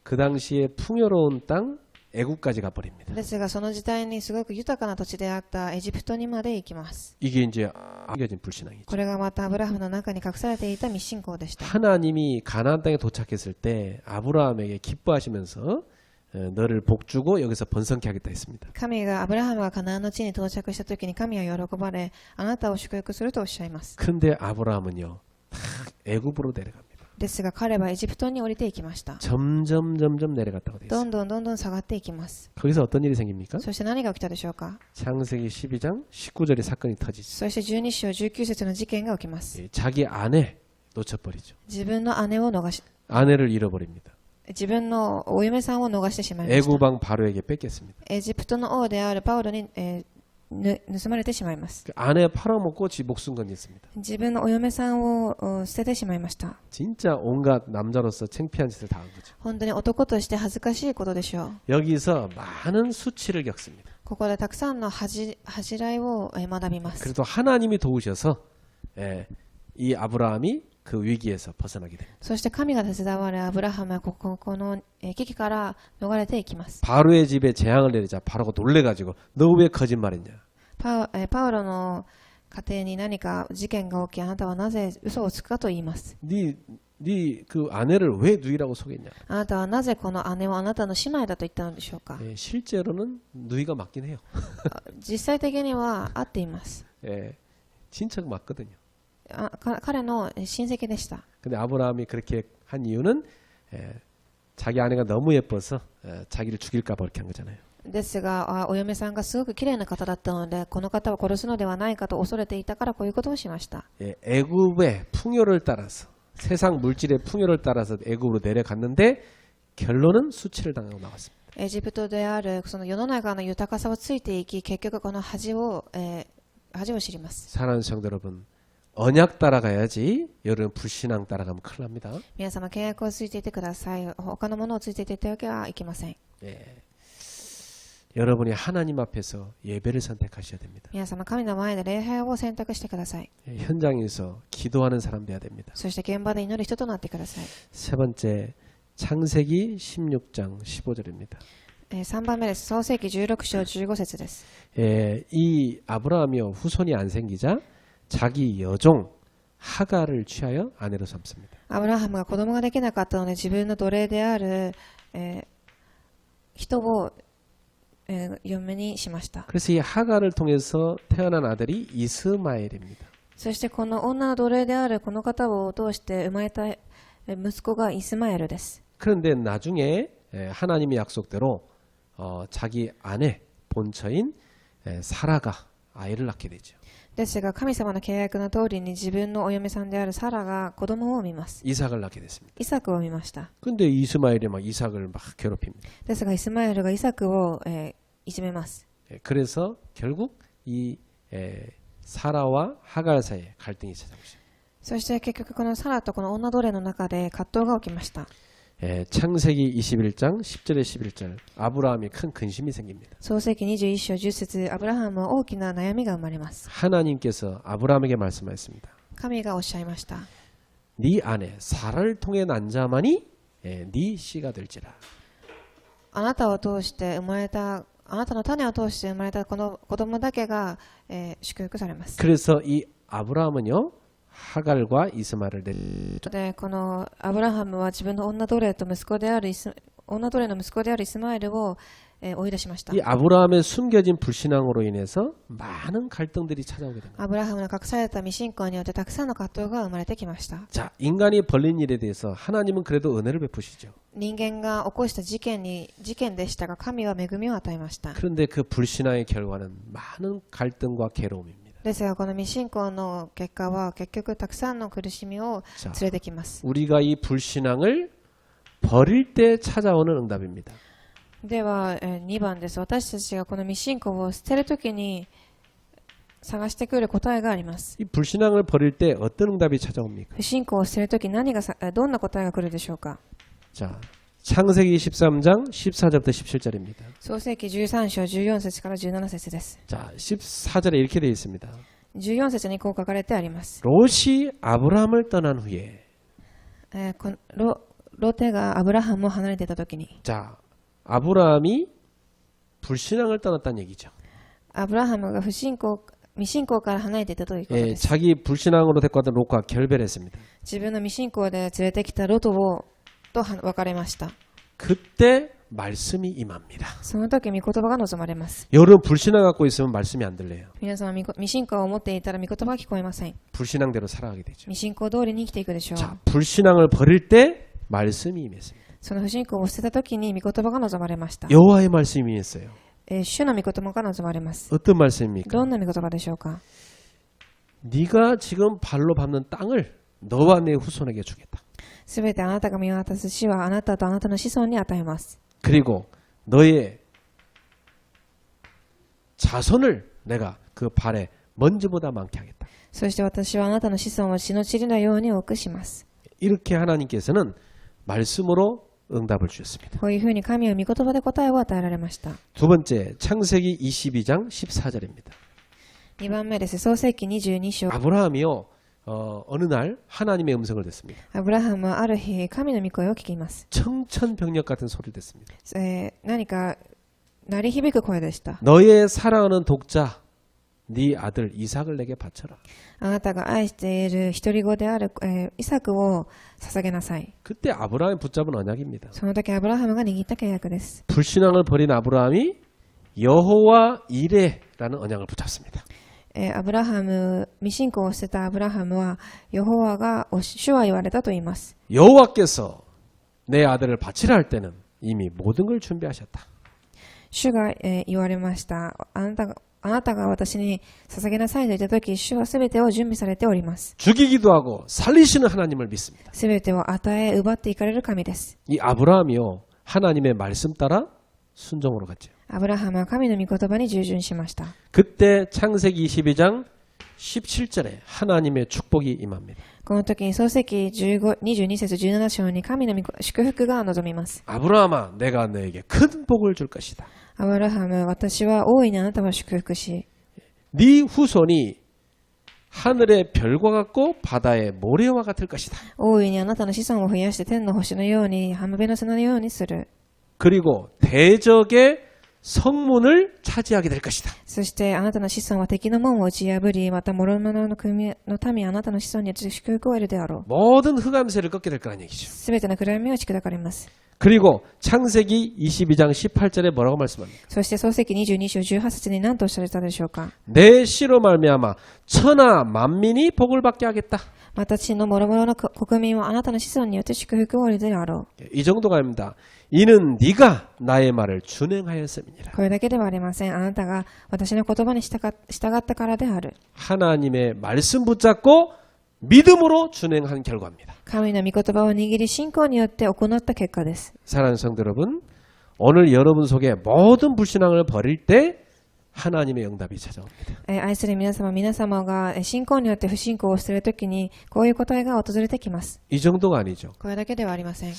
그 당시에 풍요로운 땅 애국까지 가버립니다. ですがその時代にすごく豊かな土地であったエジプトにまで行きます。 이게 이제 숨겨진 불신앙이죠. これがまたアブラハムの中に隠されていた未信仰でした。 하나님이 가나안 땅에 도착했을 때 아브라함에게 기뻐하시면서 너를 복주고 여기서 번성케 하겠다 했습니다. 神がアブラハムがカナンの地に到着した時に神は喜ばれ、あなたを祝福するとおっしゃいます。 근데 아브라함은요, 다 애굽으로 내려갑니다. ですが彼はエジプトに降りていきました。 점점 내려갔다고 돼 ど 있어요. んどん下がっていきます。 거기서 어떤 일이 생깁니까? そして何が起きたでしょうか。 창세기 12장 19절의 사건이 터지죠. そして12章19節の事件が起きます。 자기 아내 놓쳐버리죠. 自分の姉を逃し、 아내를 잃어버립니다. 自分のお嫁さんを逃してしまいました。 애굽왕 바로에게 뺏겼습니다. エジプトの王であるパウロに、盗まれてしまいます。 그 아내 팔아먹고 지 목숨 건졌습니다. 自分のお嫁さんを捨ててしまいました。 진짜 온갖 남자로서 창피한 짓을 당한 거죠. 本当に男として恥ずかしいことでしょう。 여기서 많은 수치를 겪습니다. ここでたくさんの恥じらいを学びます。 그래도 하나님이 도우셔서 이 아브라함이 그 위기에서 벗어나게 됩니다. そして神が手伝われ、アブラハムはこの危機から逃れていきます。 바로의 집에 재앙을 내리자 바로가 놀래가지고 너 왜 거짓말했냐? パウロの家庭に何か事件が起き、あなたはなぜ嘘をつくかと言います。 네 그 아내를 왜 누이라고 속였냐? あなたはなぜこの姉をあなたの姉妹だと言ったのでしょうか。 실제로는 누이가 맞긴 해요. 実際的には合っています。 친척 맞거든요. 彼の親戚でした。 근데 아브라함이 그렇게 한 이유는 자기 아내가 너무 예뻐서 자기를 죽일까 봐 그렇게 한 거잖아요. ですが、お嫁さんがすごく綺麗な方だったので、この方を殺すのではないかと恐れていたからこういうことをしました。 애굽의 풍요를 따라서 세상 물질의 풍요를 따라서 애굽으로 내려갔는데 결론은 수치를 당하고 나왔습니다. エジプトであるその世の中の豊かさをついていき、結局この恥を知ります。 사랑하는 성도 여러분, 언약 따라가야지 여러분 불신앙 따라가면 큰일 납니다. 皆様契約をついていてください。他のものをついていてわけはいけません。 여러분이 하나님 앞에서 예배를 선택하셔야 됩니다. 皆様神の前で礼拝を選択してください。 현장에서 기도하는 사람 돼야 됩니다. そして現場で祈る人となってください。 세 번째, 창세기 16장 15절입니다. 3番目です。創世記16章15節です。 이 아브라함이요 후손이 안 생기자 자기 여종 하가를 취하여 아내로 삼습니다. アブラハムが子供ができなかったので、自分の奴隷である、人を、嫁にしました。 그래서 이 하가를 통해서 태어난 아들이 이스마엘입니다. そしてこの女の奴隷であるこの方を通して生まれた息子がイスマエルです。 그런데 나중에 하나님의 약속대로 자기 아내 본처인 사라가 아이를 낳게 되죠. ですが神様の契約の通りに自分のお嫁さんであるサラが子供を産みます。 이삭을 낳게 됐습니다. イサクを産みました。 근데 이스마엘이 막 이삭을 막 괴롭힙니다. ですがイスマエルがイサクを、いじめます。 그래서 결국 이 사라와 하갈 사이에 갈등이 찾아오죠. そして結局このサラとこの女奴隷の中で葛藤が起きました。 창세기 21장 10절에 11절 아브라함이 큰 근심이 생깁니다. 創世記21章10節アブラハムは大きな悩みが生まれます。 하나님께서 아브라함에게 말씀하셨습니다. 神がおっしゃいました。 네 아내 사라를 통해 난 자만이 네 씨가 될지라. あなたを通して生まれた、あなたの種を通して生まれたこの子供だけが、祝福されます。 그래서 이 아브라함은요 하갈과 이스마엘을 내. でこのアブラハムは自分の女奴隷の息子であるイスマエルを、追い出しました。 이 아브라함의 숨겨진 불신앙으로 인해서 많은 갈등들이 찾아오게 됩니다. アブラハムの隠された未信仰によってたくさんの葛藤が生まれてきました。 자, 인간이 벌린 일에 대해서 하나님은 그래도 은혜를 베푸시죠. 人間が起こした事件でしたが、神は恵みを与えました。 그런데 그 불신앙의 결과는 많은 갈등과 괴로움입니다. ですがこの未信仰の結果は結局たくさんの苦しみを連れてきます。 우리가 이 불신앙을 버릴 때 찾아오는 응답입니다. では2番です。私たちがこの未信仰を捨てるときに探してくる答えがあります。 이 불신앙을 버릴 때 어떤 응답이 찾아옵니까? 不信仰を捨てるときどんな答えが来るでしょうか。 자, 창세기 13장 14절부터 17절입니다. 創世記13章14節から17節です。 자, 14절에 이렇게 되어 있습니다. 14節にこう書かれてあります。 롯이 아브라함을 떠난 후에. ロテがアブラハムを離れていたときに、 자, 아브라함이 불신앙을 떠났다는 얘기죠. アブラハムが未信仰から離れていたということです。 자기 불신앙으로 데리고 왔던 롯과 결별했습니다. 自分の未信仰で連れてきたロトと別れました。 그때 말씀이 임합니다. その時御言葉が望まれます。 여러분 불신앙 갖고 있으면 말씀이 안 들려요. 皆様未信仰を持っていたら御言葉が聞こえません。 불신앙대로 살아가게 되죠. 未信仰通りに生きていくでしょう。 자, 불신앙을 버릴 때 말씀이 임했습니다. その不信仰を捨てた時に御言葉が望まれました。 여호와의 말씀이 임했어요. 主の御言葉が望まれます。 어떤 말씀입니까? どんな御言葉でしょうか。 네가 지금 발로 밟는 땅을 너와 내 후손에게 주겠다. すべてあなたが見渡す地はあなたとあなたの子孫に与えます。 그리고 너의 자손을 내가 그 발에 먼지보다 많게 하겠다. そして私はあなたの子孫を血の塵のように多くします。 이렇게 하나님께서는 말씀으로 응답을 주셨습니다. こういうふうに神は御言葉で答えを与えられました。 두 번째 창세기 22장 14절입니다. 2番目です。創世記22章。 아브라함이요 어느 날 하나님의 음성을 듣습니다. アブラハムはある日神の御声を聞きます。 청천벽력 같은 소리를 듣습니다. 何か鳴り響く声でした。 너의 사랑하는 독자 네 아들 이삭을 내게 바쳐라. あなたが愛している独り子である、イサクを捧げなさい。 그때 아브라함이 붙잡은 언약입니다. その時アブラハムが握った契約です。 불신앙을 버린 아브라함이 여호와 이레라는 언약을 붙잡습니다. アブラハム、未信仰を捨てたアブラハムは、ヨホワが、主は言われたと言います。 여호와께서 내 아들을 바치라 할 때는 이미 모든 걸 준비하셨다. 主が、言われました。あなたが私に捧げなさいと言った時、主はすべてを準備されております。 죽이기도 하고 살리시는 하나님을 믿습니다. すべてを与え、奪っていかれる神です。 이 아브라함이요 하나님의 말씀 따라 순종으로 갔죠. アブラハムは神の御言葉に従順しました。 그때 창세기 22장 17절에 하나님의 축복이 임합니다. この時に創世記22節17章に神の祝福が望みます。 아브라함아 내가 너에게 큰 복을 줄 것이다. アブラハム、私は大いにあなたを祝福し、 네 후손이 하늘의 별과 같고 바다의 모래와 같을 것이다. 大いにあなたの子孫を増やして天の星のように浜辺の砂のようにする。 그리고 대적의 성문을 차지하게 될 것이다. そしてあなたの子孫は敵の門を打ち破り、また諸々の国の民はあなたの子孫によって祝福を得るであろう。 모든 흑암세를 꺾게 될 거란 얘기죠. すべての暗闇を打ち砕かれます。 그리고 창세기 22장 18절에 뭐라고 말씀합니까? そして創世記22章18節に何とおっしゃられたでしょうか。 내 씨로 말미암아 천하 만민이 복을 받게 하겠다. また地の諸々の国民はあなたの子孫によって祝福を得るであろ 이 정도가 아닙니다. 이는 네가 나의 말을 준행하였음이니라. う。これだけではありません。あなたが私の言葉に従ったからである。 하나님의 말씀 붙잡고 믿음으로 준행한 결과입니다. 神の御言葉を握り信仰によって行った結果です。 사랑하는 성도 여러분, 오늘 여러분 속에 모든 불신앙을 버릴 때 하나님의 응답이 찾아옵니다. 愛する皆様が信仰によって不信仰を捨てるときにこういう答えが訪れてきます。 이 정도가 아니죠. これだけではありません。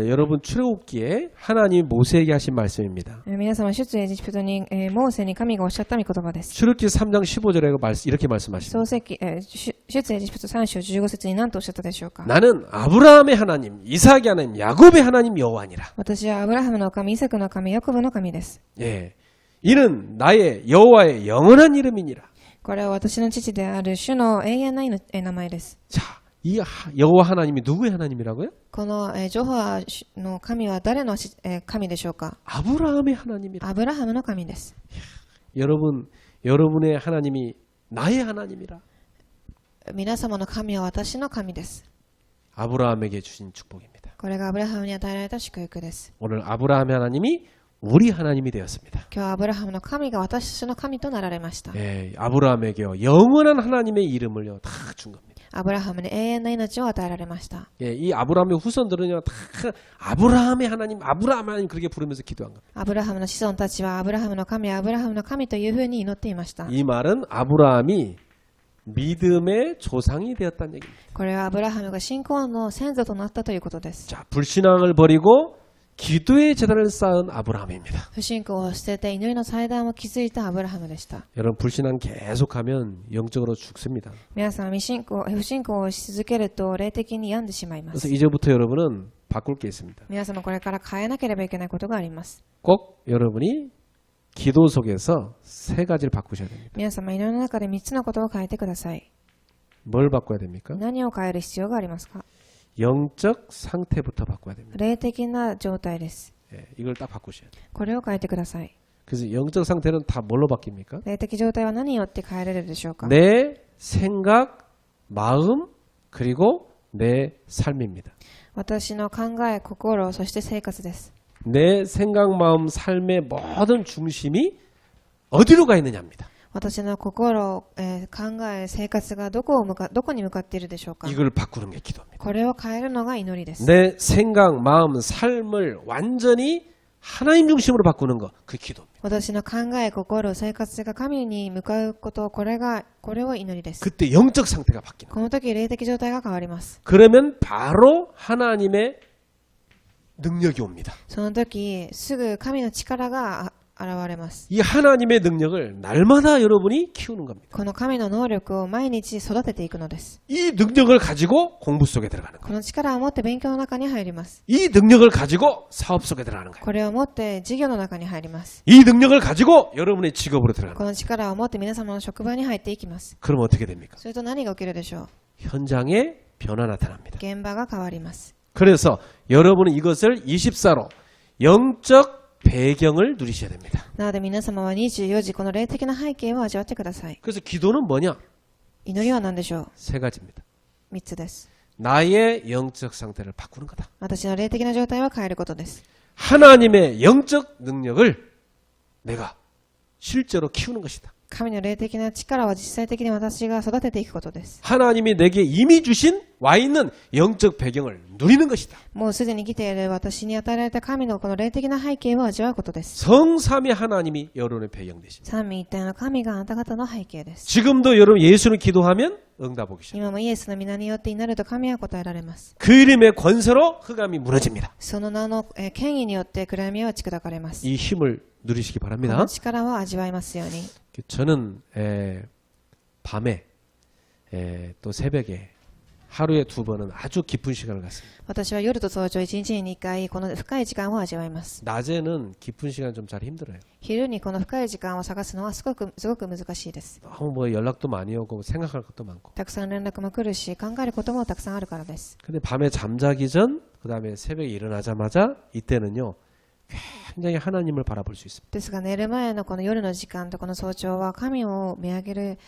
여러분 출애굽기에 하나님이 모세에게 하신 말씀입니다. 皆様出エジプトに、モーセに神がおっしゃった御言葉です。 출애굽기 3장 15절에 이렇게 말씀하십니다. 創世記、出エジプト3章15節に何とおっしゃったでしょうか。 나는 아브라함의 하나님, 이삭의 하나님, 야곱의 하나님 여호와니라. 私はアブラハムの神、イサクの神、ヤコブの神です。 예, 이는 나의 여호와의 영원한 이름이니라. これは私の父である主の永遠な名前です。 자, 이 여호와 하나님이 누구의 하나님이라고요? このジョホワの神は誰の神でしょうか。 아브라함의 하나님이라. アブラハムの神です。 여러분의 하나님이 나의 하나님이라. 皆様の神は私の神です。 아브라함에게 주신 축복입니다. これがアブラハムに与えられた祝福です。 오늘 아브라함의 하나님이 우리 하나님이 되었습니다. 今日はアブラハムの神が私たちの神となられました。 예, 아브라함에게요 영원한 하나님의 이름을요 다 준 겁니다. アブラハムに永遠な命を与えられました。 예, 이 아브라함의 후손들은요 다 아브라함의 하나님, 아브라함 하나님 그렇게 부르면서 기도한 겁니다. アブラハムの子孫たちはアブラハムの神というふうに祈っていました。 이 말은 아브라함이 믿음의 조상이 되었다는 얘기입니다. これはアブラハムが信仰の先祖となったということです。 자, 불신앙을 버리고 기도의 재단을 쌓은 아브라함입니다. 不信仰を捨てて祈りの祭壇を築いたアブラハムでした。 여러분 불신앙 계속하면 영적으로 죽습니다. 皆さん不信仰をし続けると霊的に病んでしまいま 그래서 す。 이제부터 여러분은 바꿀 게 있습니다. 皆様これから変えなければいけないことがあります。 꼭 여러분이 기도 속에서 세 가지를 바꾸셔야 됩니다. 皆様祈りの中で3つのことを変えてください。 뭘 바꿔야 됩니까? 何を変える必要がありますか。 영적 상태부터 바꿔야 됩니다. 霊的な状態です。 예, 이걸 딱 바꾸셔야 돼요. これを変えてください。 그래서 영적 상태는 다 뭘로 바뀝니까? 霊的状態は何によって変えられるでしょうか。 내 생각, 마음, 그리고 내 삶입니다. 私の考え、心、そして生活です。 내 생각, 마음, 삶의 모든 중심이 어디로 가 있느냐입니다. 私の心、考え、生活がどこに向かっているでしょうか。 이걸 바꾸는 게 기도입니다. これを変えるのが祈りです。 내 생각, 마음, 삶을 완전히 하나님 중심으로 바꾸는 거, 그 기도입니다. 私の考え、心、生活が神に向かうこと、これを祈りです。 그때 영적 상태가 바뀌는 거예요. この時、霊的状態が変わります。 그러면 바로 하나님의 능력이 옵니다. その時、すぐ神の力が現れます。 이 하나님의 능력을 날마다 여러분이 키우는 겁니다. この神の能力を毎日育てていくのです。 이 능력을 가지고 공부 속에 들어가는 こ 거예요. の力を持って勉強の中に入ります。 이 능력을 가지고 사업 속에 들어가는 거예요. これを持って事業の中に入ります。 이 능력을 가지고 여러분의 직업으로 들어가는 こ 거예요. の力を持って皆様の職場に入っていきます。 그럼 어떻게 됩니까? それと何が起きるでしょう。 현장에 변화 나타납니다. 現場が変わります。 그래서 여러분은 이것을 24로 영적 배경을 누리셔야 됩니다. なので皆様は24時この霊的な背景を味わってください。 그래서 기도는 뭐냐? 祈りは何でしょう。 세 가지입니다. 3つです。 나의 영적 상태를 바꾸는 거다. 私の霊的な状態を変えることです。 하나님의 영적 능력을 내가 실제로 키우는 것이다. 神の霊的な力は実際的に私が育てていくことです。 하나님이 내게 이미 주신 와 있는 영적 배경을 누리는 것이다. もうすでに来ている私に与えられた神のこの霊的な背景を味わうことです。 성삼위 하나님이 여러분의 배경 되십니다. 三位一体の神があなた方の背景です。 지금도 여러분 예수를 기도하면 응답 오기 시작합니다. 今もイエスの皆によって祈ると神は答えられます。 그 이름의 권세로 흑암이 무너집니다. その名の権威によって暗闇は打ち砕かれます。 이 힘을 누리시기 こ 바랍니다. の力を味わいますように。 저는 밤에 또 새벽에 하루에 2번은 아주 깊은 시간을 갖습니다. 私は夜と早朝1日に2回この深い時間を味わいます。 낮에는 깊은 시간 좀 잘 힘들어요. 昼にこの深い時間を探すのはすごく難しいです。 너무 뭐 연락도 많이 오고 생각할 것도 많고. たくさん連絡も来るし考えることもたくさんあるからです。 근데 밤에 잠자기 전 그다음에 새벽에 일어나자마자 이때는요. 굉장히 하나님을 바라볼 수 있습니다. ですが寝る前のこの夜の時間とこの早朝は神を見上げる、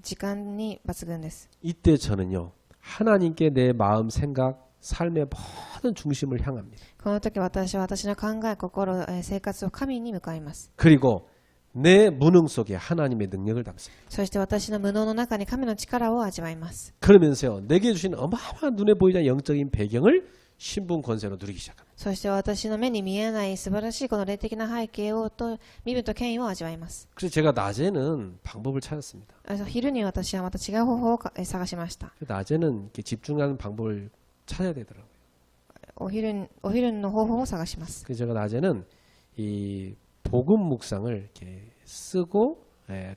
時間に抜群です。 이때 저는요. 하나님께 내 마음, 생각, 삶의 모든 중심을 향합니다. この時私は私の考え、心、生活を神に向かいます。 그리고 내 무능 속에 하나님의 능력을 담습니다. そして私の無能の中に神の力を味わいます。 그러면서요. 내게 주신 어마어마한 눈에 보이지 않는 영적인 배경을 신분 권세로 누리기 시작합니다. そして私の目に見えない素晴らしいこの霊的な背景をと身分と権威を味わいます。 그래서 제가 낮에는 방법을 찾았습니다. 昼に私はまた違う方法を探しました。 낮에는 이렇게 집중하는 방법을 찾아야 되더라고요. お昼の方法を探します。 그래서 제가 낮에는 이 복음 묵상을 이렇게 쓰고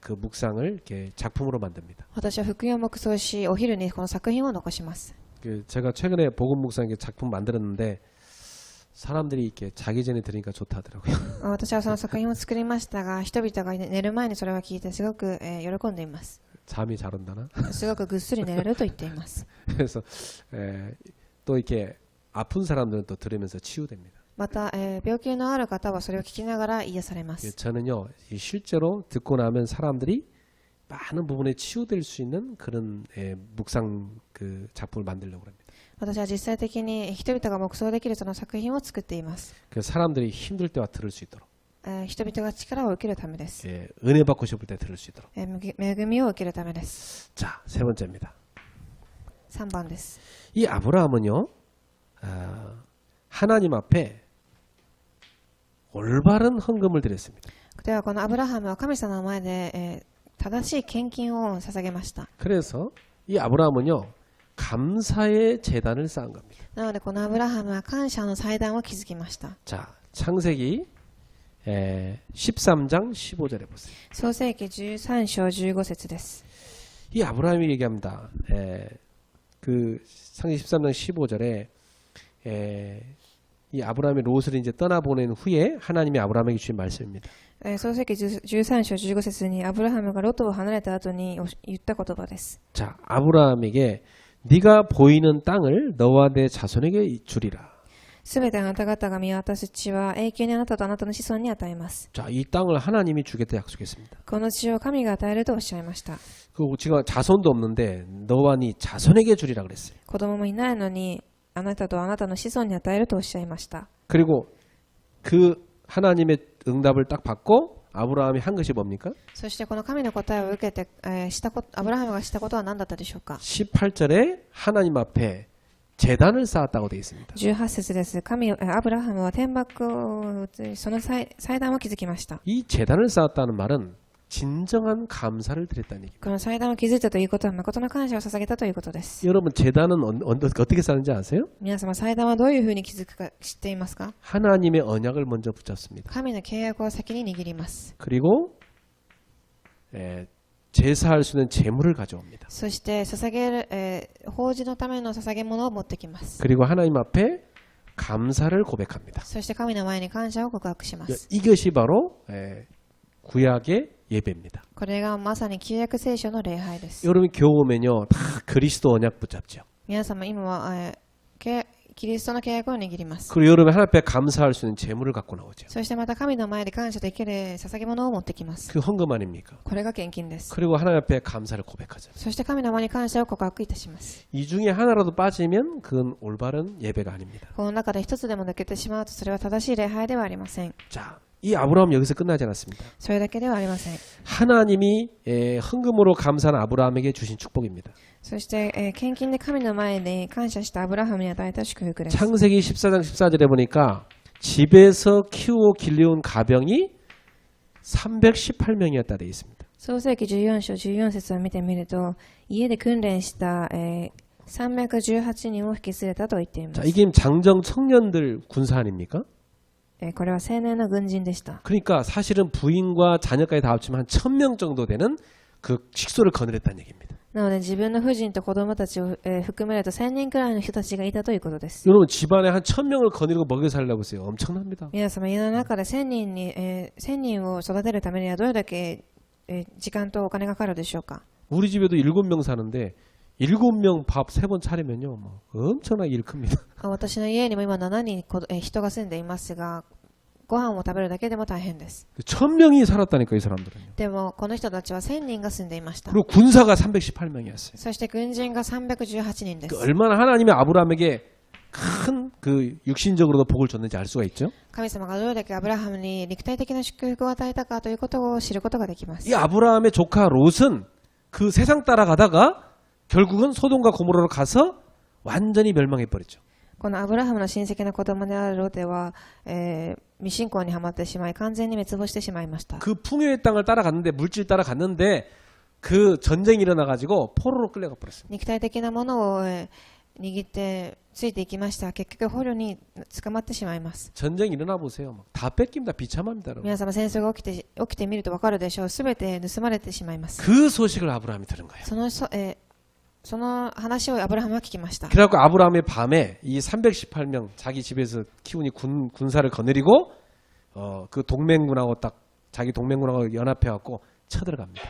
그 묵상을 이렇게 작품으로 만듭니다. 私は福音を黙想し、お昼にこの作品を残します。 제가 최근에 복음 묵상 작품 만들었는데 사람들이 이렇게 자기 전에 들으니까 좋다더라고요. 私はその作品を作りましたが、人々が寝る前にそれを聞いてすごく、喜んでいます。 잠이 잘 온다나? すごくぐっすり寝れると言っています。 그래서 또 이렇게 아픈 사람들은 또 들으면서 치유됩니다. また、病気のある方はそれを聞きながら癒されます。 저는요 실제로 듣고 나면 사람들이 많은 부분에 치유될 수 있는 그런 묵상 그 작품을 만들려고 합니다. 私は実際的に人々が黙想できるその作品を作っています。 그래서 사람들이 힘들 때와 들을 수 있도록 人々が力を受けるためです。 은혜 받고 싶을 때 들을 수 있도록. 恵みを受けるためです。 자, 세 번째입니다. 3番です。 이 아브라함은요 하나님 앞에 올바른 헌금을 드렸습니다. ではこのアブラハムは神様の前で、正しい献金を捧げました。 그래서 이 아브라함은요 감사의 제단을 쌓은 겁니다. なのでこのアブラハムは感謝の祭壇を築きました。 자, 창세기 13장 15절에 보세요. 創世記13章15節です。 이 아브라함이 얘기합니다. 그 창세기 13장 15절에 이 아브라함이 롯을 이제 떠나보낸 후에 하나님이 아브라함에게 주신 말씀입니다. 創世記13章15節にアブラハムがロトを離れた後に言った言葉です。 자, 아브라함에게 네가 보이는 땅을 너와 내 자손에게 주리라. すべてあなた方が見渡す地は永久にあなたとあなたの子孫に与えます。 자, 이 땅을 하나님이 주겠다 약속했습니다. この地を神が与えるとおっしゃいました。 그리고 지금 자손도 없는데 너와 네 자손에게 주리라 그랬어요. 子供もいないのにあなたとあなたの子孫に与えるとおっしゃいました。 그리고 그 하나님의 응답을 딱 받고 아브라함이 한 것이 뭡니까? そしてこの神の答えを受けて、アブラハムがしたことは何だったでしょうか。 18절에 하나님 앞에 제단을 쌓았다고 되어 있습니다. 18節です。アブラハムは天幕をその祭壇を築きました。 이 제단을 쌓았다는 말은 진정한 감사를 드렸다는 얘기입니다. この祭壇を築いたということは誠の感謝を捧げたということです。 여러분 제단은 어떻게 쌓는지 아세요? 皆様、祭壇はどういうふうに築くか知っていますか？ 하나님의 언약을 먼저 붙잡습니다. 神の契約を先に握ります。 그리고 제사할 수 있는 제물을 가져옵니다. そして捧げる、法事のための捧げ物を持ってきます。 그리고 하나님 앞에 감사를 고백합니다. そして神の前に感謝を告白します。 이것이 바로 구약의 예배입니다. これがまさに旧約聖書の礼拝です。 여러분 교회 오면요 다 그리스도 언약 붙잡죠. 皆様、今は、キリストの契約を握ります。 그리고 여러분 하나님 앞에 감사할 수 있는 제물을 갖고 나오죠. そしてまた神の前で感謝できる捧げ物を持ってきます。 그 헌금 아닙니까? これが献金です。 그리고 하나님 앞에 감사를 고백하죠. そして神の前に感謝を告白いたします。 이 중에 하나라도 빠지면 그건 올바른 예배가 아닙니다. この中で一つでも抜けてしまうとそれは正しい礼拝ではありません。 자, 이 아브라함 여기서 끝나지 않았습니다. それだけではありません。 하나님이 헌금으로 감사한 아브라함에게 주신 축복입니다. そして、献金で神の前で感謝したアブラハムに与えた祝福です。 창세기 14장 14절에 보니까 집에서 키우고 길러온 가병이 318명이었다 되어 있습니다. 創世記14章14節を見てみると、家で訓練した、318人を引き連れたと言っていま 자, す。 이게 장정 청년들 군사 아닙니까? これは青年の軍人でした。 그러니까 사실은 부인과 자녀까지 다 합치면 한 1000명 정도 되는 그 식소를 거느렸다는 얘기입니다. なので自分の夫人と子供たちを、含めると1000人くらいの人たちがいたということです。 여러분 집안에 한 1000명을 거느리고 먹여 살려고 했어요. 엄청납니다. 皆様、家の中で1000人を育てるためにはどれだけ、時間とお金がかかるでしょうか。 우리 집에도 7명 사는데 7명 밥 3번 차리면요. 뭐 엄청나게 일 큽니다. 私の家にも今7人、人が住んでいますが、ご飯を食べるだけでも大変です。 1000명이 살았다니까 이 사람들은요. でもこの人たちは1000人が住んでいました。 그리고 군사가 318명이었어요. そして軍人が318人です。 얼마나 하나님의 아브라함에게 큰 그 육신적으로도 복을 줬는지 알 수가 있죠. 神様がどれだけアブラハムに肉体的な祝福を与えたかということを知ることができます。 이 아브라함의 조카 롯은 그 세상 따라가다가 결국은 소돔과 고모라로 가서 완전히 멸망해 버렸죠. このアブラハムの親戚の子供であるロテは、未信仰にはまってしまい完全に滅亡してしまいました。 그 풍요의 땅을 따라갔는데 물질 따라갔는데 그 전쟁이 일어나 가지고 포로로 끌려가 버렸습니다. 肉体的なものを、握ってついていきました。結局捕虜に捕まってしまいます。 전쟁 일어나 보세요. 막 다 뺏깁니다. 비참합니다. 여러분. 皆様、戦争が起きてみると分かるでしょう。すべて盗まれてしまいます。 그 소식을 아브라함이 들은 거예요. その話をアブラハムは聞きました。 그래갖고 아브라함의 밤에 이 318명 자기 집에서 키우니 군사를 거느리고 그 동맹군하고 딱 자기 동맹군하고 연합해갖고 쳐들어갑니다.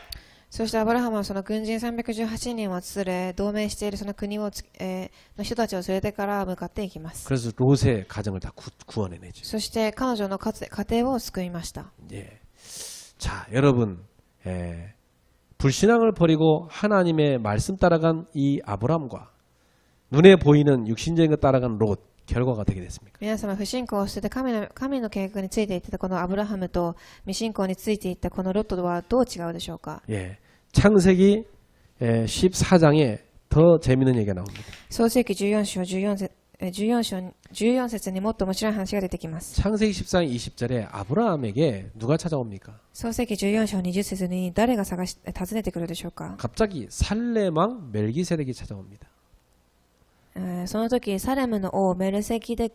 そしてアブラハムはその軍人318人を連れ、同盟しているその国の人たちを連れてから向かっていきます。 그래서 롯의 가정을 다 구원해내죠. そして彼女の家庭を救いました。 예. 자, 여러분, 불신앙을 버리고 하나님의 말씀 따라간 이 아브람과 눈에 보이는 육신적인 것 따라간 롯, 결과가 되게 됐습니까? 皆様、不信仰を捨てて神の計画についていったこのアブラハムと未信仰についていったこのロットとはどう違うでしょうか。 예. 창세기 14장에 더 재미있는 얘기가 나옵니다. 創世記14章14節にもっと面白い話が出てきます。 창세기 14장 20절에 아브라함에게 누가 찾아옵니까? 創世記14章20節に誰が訪ねてくるでしょうか。 갑자기 살렘왕 멜기세덱이 찾아옵니다. その時サレムの王メルセギデ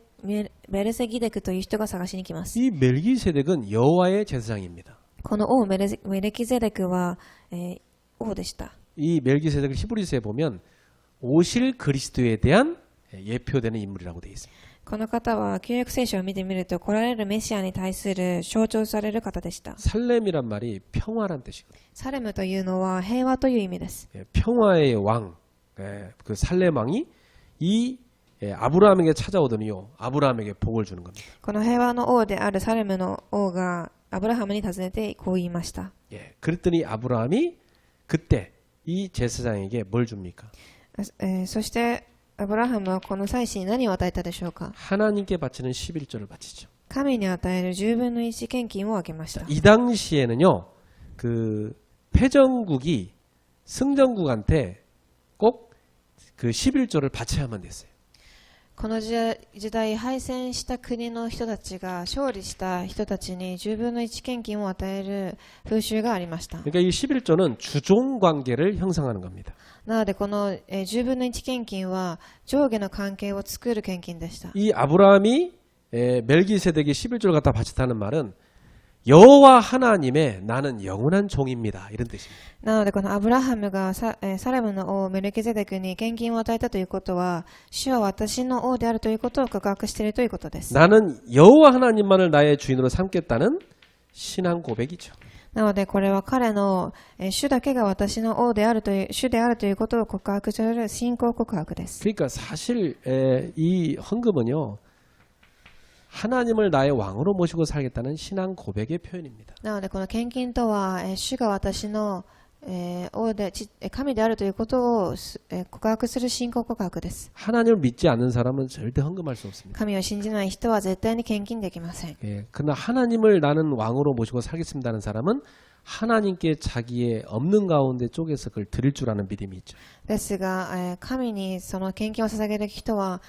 クという人が探しに来ます。 이 멜기세덱은 여호와의 제사장입니다. この王メルキゼデクは、王でした。 이 멜기세덱을 히브리서에 보면 오실 그리스도에 대한 예표되는 인물이라고 되어 있습니다. この方は旧約聖書を見てみると来られるメシアに対する象徴される方でした。 살렘이란 말이 평화란 뜻이거든요. サレムというのは平和という意味です。 평화의 왕, 그 살렘 왕이 이 예, 아브라함에게 찾아오더니요. 아브라함에게 복을 주는 겁니다. この平和の王であるサレムの王がアブラハムに尋ねてこう言いました。 예, 그랬더니 아브라함이 그때 이 제사장에게 뭘 줍니까? そしてアブラハムはこの祭司に何を与えたでしょうか。 하나님께 바치는 11조를 바치죠. 神に与える10分の1献金をあげました。 이 당시에는요. 그 패전국이 승전국한테 꼭 그 11조를 바쳐야만 됐어요. この時代敗戦した国の人たちが勝利した人たちに10分の1献金を与える風習がありました。 그러니까 이 11조는 주종 관계를 형성하는 겁니다. なのでこの10分の1献金は上下の関係を作る献金でした。 이 아브라함이 멜기세덱이 11조를 갖다 바쳤다는 말은 여호와 하나님의 나는 영원한 종입니다. 이런 뜻입니다. なのでこのアブラハムがサレムの王メルキゼデクに献金を与えたということは主は私の王であるということを告白しているということです。 나는 여호와 하나님만을 나의 주인으로 삼겠다는 신앙 고백이죠. なのでこれは彼の主だけが私の王であるという主であるということを告白する信仰告白です。 그러니까 사실 이 헌금은요. 하나님을 나의 왕으로 모시고 살겠다는 신앙 고백의 표현입니다. なのでこの献金とは主が私の王で神であるということを告白する信仰告白です。 하나님을 믿지 않는 사람은 절대 헌금할 수 없습니다. 神を信じない人は絶対に献金できません。 예, 그러나 하나님을 나는 왕으로 모시고 살겠습니다는 사람은 하나님께 자기의 없는 가운데 쪼개서 그걸 드릴 줄 아는 믿음이 있죠. ですが神にその献金を捧げる人は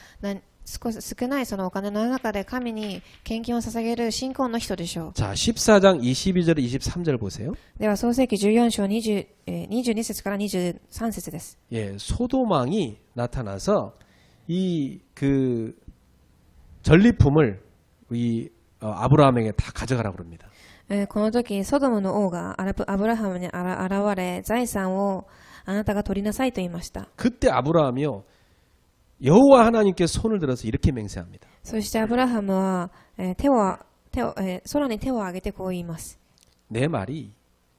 少ないそのお金の中で神に献金を捧げる信仰の人でしょう。 자, 14장 22절 23절 보세요. では創世記14章22節から23節です。 예, 소돔왕이 나타나서 이 그 전리품을 이 아브라함에게 다 가져가라고 그럽니다. この時ソドムの王がアブラハムに現れ財産をあなたが取りなさいと言いました。 그때 아브라함이요. 여호와 하나님께 손을 들어서 이렇게 맹세합니다. そしてアブラハムは空に手を挙げてこう言います。 내 말이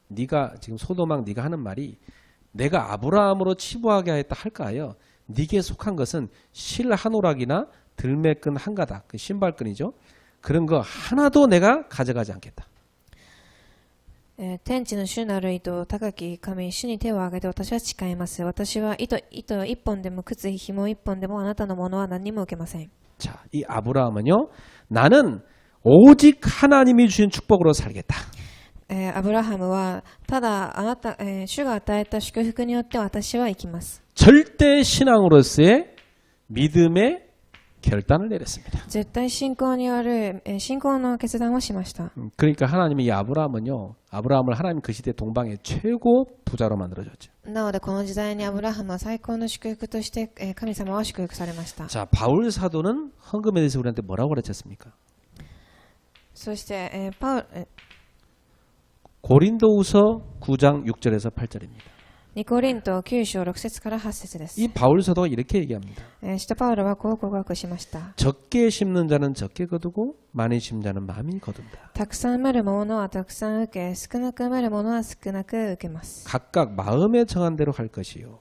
네가 지금 소돔왕 네가 하는 말이 내가 아브라함으로 치부하게 하였다 할까하여 네게 속한 것은 실 한 오락이나 들매끈 한 가닥 그 신발끈이죠. 그런 거 하나도 내가 가져가지 않겠다. 天地の主なる糸高き神主に手を挙げて私は誓います。私は糸一本でも靴紐一本でもあなたのものは何にも受けません。 자, 이 아브라함은요. 나는 오직 하나님이 주신 축복으로 살겠다. アブラハムはただ主が与えた祝福によって私は生きます。 절대 신앙으로서의 믿음의 결단을 내렸습니다. 絶対信仰による信仰の決断をしました。 그러니까 하나님이 이 아브라함은요. 아브라함을 하나님 그 시대 동방의 최고 부자로 만들어줬죠. なのでこの時代にアブラハムは最高の祝福として神様は祝福されました。 자, 바울 사도는 헌금에 대해서 우리한테 뭐라고 가르쳤습니까? そして고린도후서 9장 6절에서 8절입니다. ニコリント9章6節から8節です。 이 바울 사도가 이렇게 얘기합니다. 使徒パウロはこう告白しました。 적게 심는 자는 적게 거두고 많이 심는 자는 많이 거둔다. たくさん埋めるものはたくさん受け、少なく埋めるものは少なく受けます。 각각 마음에 정한 대로 할 것이요.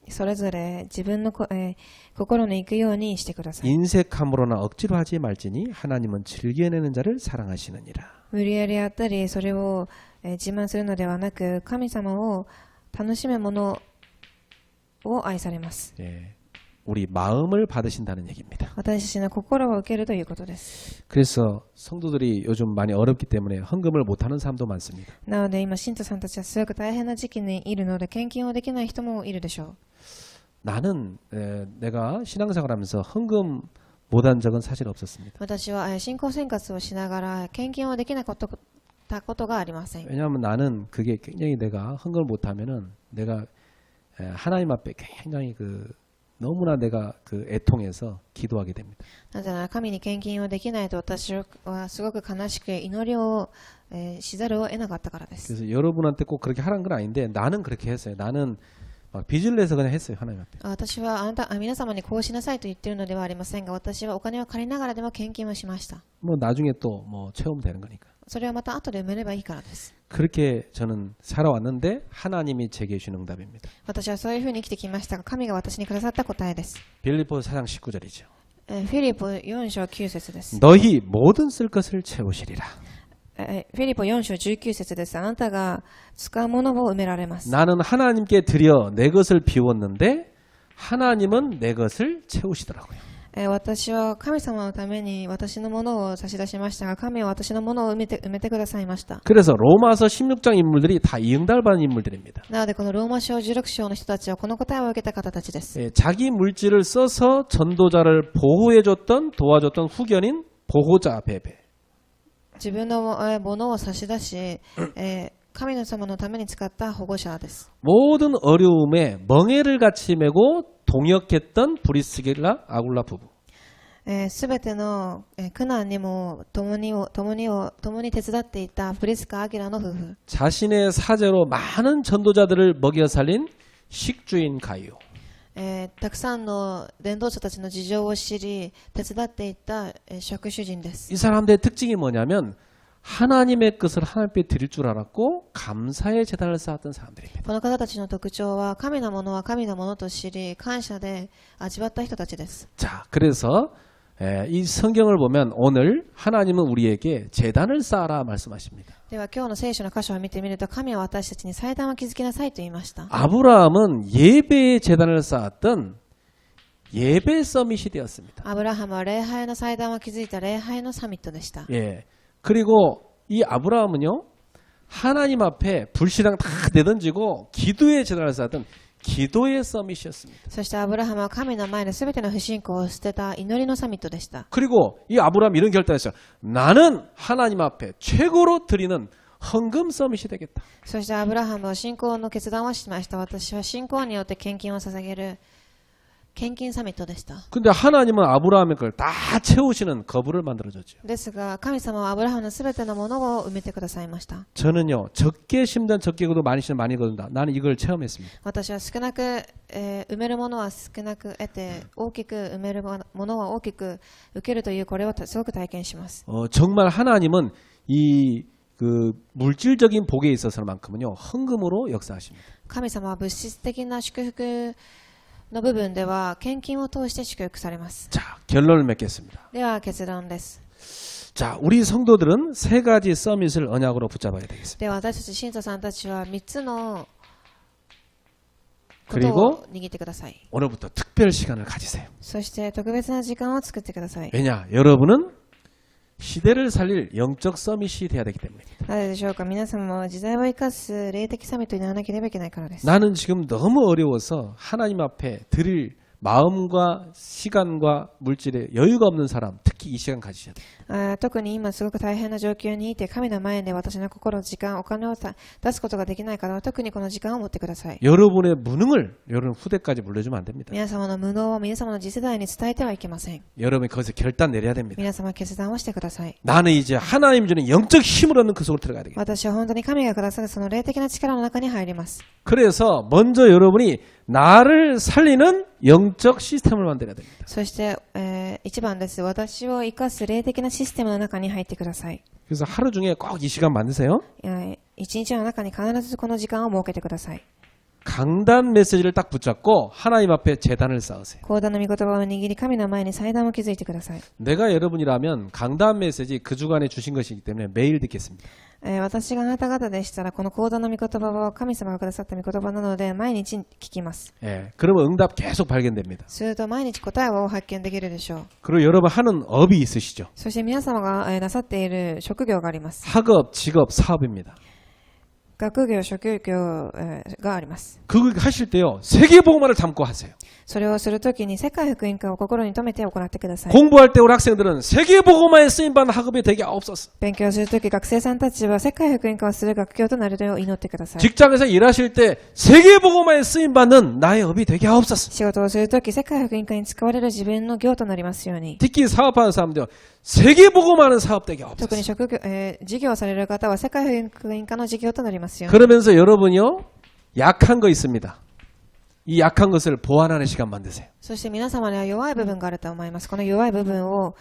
それぞれ自分の心に行くようにしてください。 인색함으로나 억지로 하지 말지니 하나님은 즐겨내는 자를 사랑하시느니라. 無理やりやったり、それを自慢するのではなく、神様を楽しむものを愛されます。 예, 우리 마음을 받으신다는 얘기입니다. 私たちの心を受けるということです。 그래서 성도들이 요즘 많이 어렵기 때문에 헌금을 못하는 사람도 많습니다. なので今信徒さんたちはすごく大変な時期にいるので献金をできない人もいるでしょう。 나는 내가 신앙생활하면서 헌금 못한 적은 사실 없었습니다. 私は信仰生活をしながら献金をできなかったことがありません。 왜냐하면 나는 그게 굉장히 내가 헌금을 못하면은 내가 하나님 앞에 굉장히 너무나 내가 애통해서 기도하게 됩니다. なぜなら神に献金をできないと私はすごく悲しく祈りをしざるを得なかったからです。 그래서 여러분한테 꼭 그렇게 하라는 건 아닌데 나는 그렇게 했어요. 나는 막 빚을 내서 그냥 했어요. 하나님 앞에. 私は皆様にこうしなさいと言っているのではありませんが、私はお金を借りながらでも献金をしました。 뭐 나중에 또 뭐 채우면 되는 거니까. それはまた後で埋めればいいからです。 그렇게 저는 살아왔는데 하나님이 제게 주신 응답입니다. 私はそういうふうに生きてきましたが、神が私にくださった答えです。 빌립보서 4장 19절이죠. フィリポ4章9節です。 너희 모든 쓸 것을 채우시리라. フィリポ4章19節です。あなたが使うものを埋められます。 나는 하나님께 드려 내 것을 비웠는데 하나님은 내 것을 채우시더라고요. 私は神様のために私のものを差し出しましたが、神は私のものを埋めてくださいました。 그래서 로마서 16장 인물들이 다 이 응답을 받은 인물들입니다. なのでこのローマ書16章の人たちはこの答えを受けた方たちです。 자기 물질을 써서 전도자를 보호해줬던 도와줬던 후견인 보호자 베베. 自分のものを差し出し、神の様のために使った保護者です。 모든 어려움에 멍에를 같이 메고 동역했던 브리스길라 아굴라 부부. すべての苦難にも共に手伝っていたプリスカ・アギラの夫婦。 자신의 사제로 많은 전도자들을 먹여 살린 식주인 가이오. たくさんの伝道者たちの事情を知り手伝っていた職主人です。 이 사람들의 특징이 뭐냐면 하나님의 것을 하나님께 드릴 줄 알았고 감사의 제단을 쌓았던 사람들입니다. この方たちの特徴は神のものは神のものと知り感謝で味わった人たちです。 자, 그래서 이 성경을 보면 오늘 하나님은 우리에게 제단을 쌓아라 말씀하십니다. では今日の聖書の箇所を見てみると、神は私たちに祭壇を築きなさいと言いました。 아브라함은 예배의 제단을 쌓았던 예배 서밋이 되었습니다. アブラハムは礼拝の祭壇を築いた礼拝のサミットでした。 예. 그리고 이 아브라함은요, 하나님 앞에 불신앙 다 내던지고 기도의 제단을 쌓았던 기도의 서밋이었습니다. そしてアブラハムは神の前で全ての不信仰を捨てた祈りのサミットでした。 그리고 이 아브라함이 이런 결단했어요. 나는 하나님 앞에 최고로 드리는 헌금 서밋이 되겠다. そしてアブラハムは信仰の決断をしました。私は信仰によって献金を捧げる献金サミットでした。 근데 하나님은 아브라함의 걸 다 채우시는 거부를 만들어줬죠. ですが神様はアブラハムの全てのものを埋めてくださいました。 저는요, 적게 심든 적게 거도 많이 심든 많이 거둔다. 나는 이걸 체험했습니다. 私は少なく、埋めるものは少なく得て、大きく埋めるものは大きく受けるというこれをすごく体験します。 정말 하나님은 이 물질적인 복에 있어서만큼은요, 헌금으로 역사하십니다. 神様は物質的な祝福の部分では献金を通して祝福されます。 자, 결론을 맺겠습니다. では結論です。 자, 우리 성도들은 세 가지 서밋을 언약으로 붙잡아야 되겠습니다. では私たち信徒さんたちは3つのこと 그리고 を握ってください。 오늘부터 특별 시간을 가지세요. そして特別な時間を作ってください。 왜냐? 여러분은 시대를 살릴 영적 서밋이 돼야 되기 때문입니다. なぜでしょうか。皆様は時代を生かす霊的サミットにならなければいけないからです。 나는 지금 너무 어려워서 하나님 앞에 드릴 마음과 시간과 물질에 여유가 없는 사람, 특히 이 시간 가지셔야 돼요. 特に今すごく大変な状況にいて、神の前で私の心、時間、お金を出すことができない方は特にこの時間を持ってください。 여러분의 무능을 여러분 후대까지 물려주면 안 됩니다. 皆様の無能を皆様の次世代に伝えてはいけません。 여러분이 거기서 결단 내려야 됩니다. 皆様決断をしてください。 나는 이제 하나님 주는 영적 힘을 얻는 그 속으로 들어가야 되겠다. 私は本当に神がくださるその霊的な力の中に入ります。 그래서 먼저 여러분이 나를 살리는 영적 시스템을 만들어야 됩니다. そして、一番です。私を生かす霊的なシステムの中に入ってください。 그래서 하루 중에 꼭 이 시간 만드세요. 一日の中に必ずこの時間を設けてください。 강단 메시지를 딱 붙잡고 하나님 앞에 제단을 쌓으세요. 講談の御言葉を握り、神の前に祭壇を築いてください。 내가 여러분이라면 강단 메시지 그 주간에 주신 것이기 때문에 매일 듣겠습니다. 私があなた方でしたら、この講談の御言葉は神様がくださった御言葉なので、毎日聞きます。 예, 그러면 응답 계속 발견됩니다. すると毎日答えを発見できるでしょう。 그리고 여러분 하는 업이 있으시죠. そして皆様がなさっている職業があります。 학업, 직업, 사업입니다. 学業、職業があります。 그거 하실 때요. 세계복음화를 담고 하세요. それをするときに世界福音化を心に留めて行ってください。 공부할 때 우리 학생들은 세계복음화에 쓰임받는 학업이 되게 없었어. 勉強するとき学生さんたちは世界福音化をする学業となるよう祈ってください。 직장에서 일하실 때 세계복음화에 쓰임받는 나의 업이 되게 없었어. 仕事をするとき世界福音化に使われる自分の業となりますように。 특히 사업하는 사람들 세계복음화는 사업 되게 特 없었어. に職業、事業をされる方は世界福音化の事業となりますように。 그러면서 여러분이요. 약한 거 있습니다. 이 약한 것을 보완하는 시간 만드세요. そして皆様には弱い部分があると思います。この弱い部分を、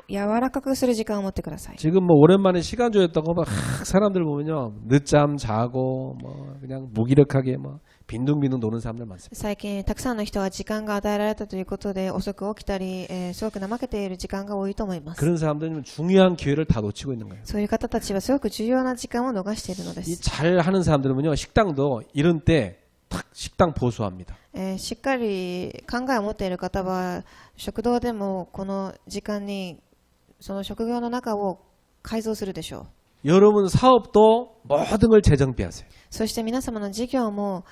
柔らかくする時間を持ってください。 지금 뭐 오랜만에 시간 조였다고 막 사람들 보면요 늦잠 자고 뭐 그냥 무기력하게 뭐 빈둥빈둥 노는 사람들 많습니다. 最近たくさんの人は時間が与えられたということで遅く起きたり、すごく怠けている時間が多いと思います。 그런 사람들은 중요한 기회를 다 놓치고 있는 거예요. そういう方たちはすごく重要な時間を逃しているので 이 す。 잘 하는 사람들은요 식당도 이런 때 탁 식당 보수합니다. しっかり考えを持っている方は食堂でもこの時間にその職業の中を改造するでしょう。 여러분 사업도 모든 걸 재정비하세요. そして皆様の事業も、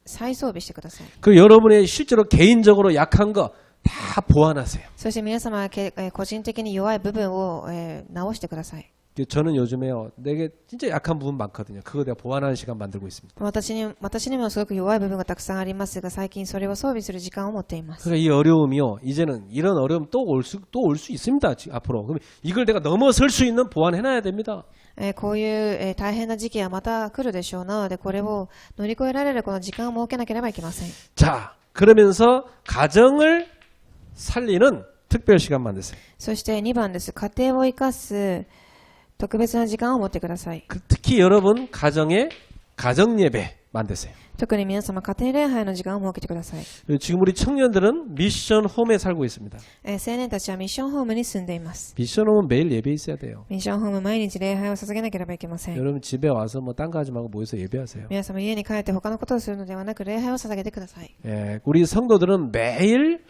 再装備してください。 그 여러분의 실제로 개인적으로 약한 거 다 보완하세요. そして皆様は個人的に弱い部分を、直してください。 저는 요즘에요 내게 진짜 약한 부분 많거든요. 그거 내가 보완하는 시간 만들고 있습니다. 私にもすごく弱い部分がたくさんありますが、最近それを装備する時間を持っています。 그러니까 이 어려움이요 이제는 이런 어려움 또 올 수 있습니다. 앞으로. 그럼 이걸 내가 넘어설 수 있는 보완해놔야 됩니다. こういう、大変な時期はまた来るでしょう。なのでこれを乗り越えられるこの時間を設けなければいけません。 자 그러면서 가정을 살리는 특별 시간 만드세요. そして2番です。家庭を生かす特別な時間を持ってください。 특히 여러분 가정에 가정 예배 만드세요. 特に皆様家庭礼拝の時間を設けてください。 지금 우리 청년들은 미션 홈에 살고 있습니다. 青年たちはミッションホームに住んでいます。 미션 홈은 매일 예배 있어야 돼요. ミッションホーム毎日礼拝を捧げなければいけません。 여러분 집에 와서 뭐 딴 거 하지 말고 모여서 예배하세요. 皆様家に帰って他のことをするのではなく礼拝を捧げてください。 예, 우리 성도들은 매일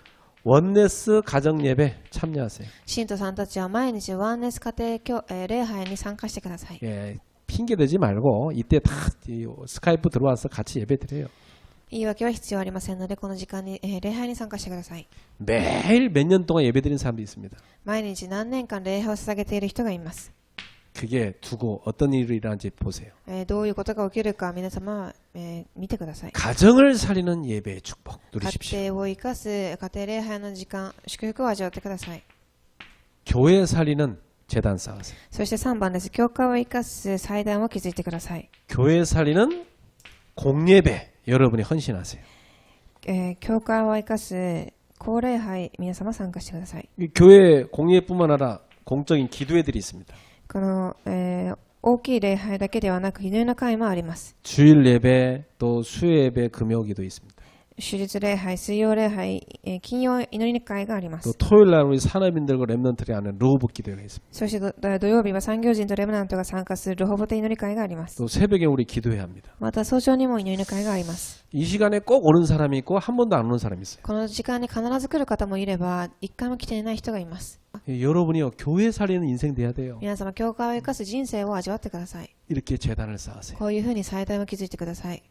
원네스 가정 예배 참여하세요. 信徒さんたちは毎日ワンネス家庭礼拝に参加してください。 예, 핑계 대지 말고 이때 다 스카이프 들어와서 같이 예배 드려요. 言い訳は必要ありませんので、この時間に、礼拝に参加してください。 매일 몇 년 동안 예배 드린 사람도 있습니다. 毎日何年間礼拝を捧げている人がいます。 그게 두고 어떤 일이 일어나는지 보세요. どういうことが起きるか皆様は、見てください。 가정을 살리는 예배의 축복 家 누리십시오. 庭を生かす家庭礼拝の時間、祝福を味わってください。 교회 살리는 재단 쌓으세요. そして3番です。教会を生かす祭壇を築いてください。 교회 살리는 공예배 여러분이 헌신하세요. 教会を生かす公礼拝、皆様参加してください。 이 교회 공예뿐만 아니라 공적인 기도회들이 있습니다. この、大きい礼拝だけではなく祈りの会もあります。 주일 예배 또 수요 예배 금요기도 있습니다. 手術礼拝、水曜礼拝、金曜祈りの会がありま 또 す。 토요일 날 우리 산업인들과 랩런트리 하는 로브 기도회가 있습니다. そして土曜日は産業人とレムナントが参加するルホボテ祈り会があります。 또 새벽에 우리 기도회 합니다. また早朝にも祈りの会があります。 이 시간에 꼭 오는 사람이 있고 한 번도 안 오는 사람이 있어요. この時間に必ず来る方もいれば、一回も来ていない人がいます。 여러분이요 교회 살리는 인생 돼야 돼요. 皆様、教会を生かす人生を味わってください。 이렇게 재단을 쌓으세요. こういうふうに祭壇を築いてください。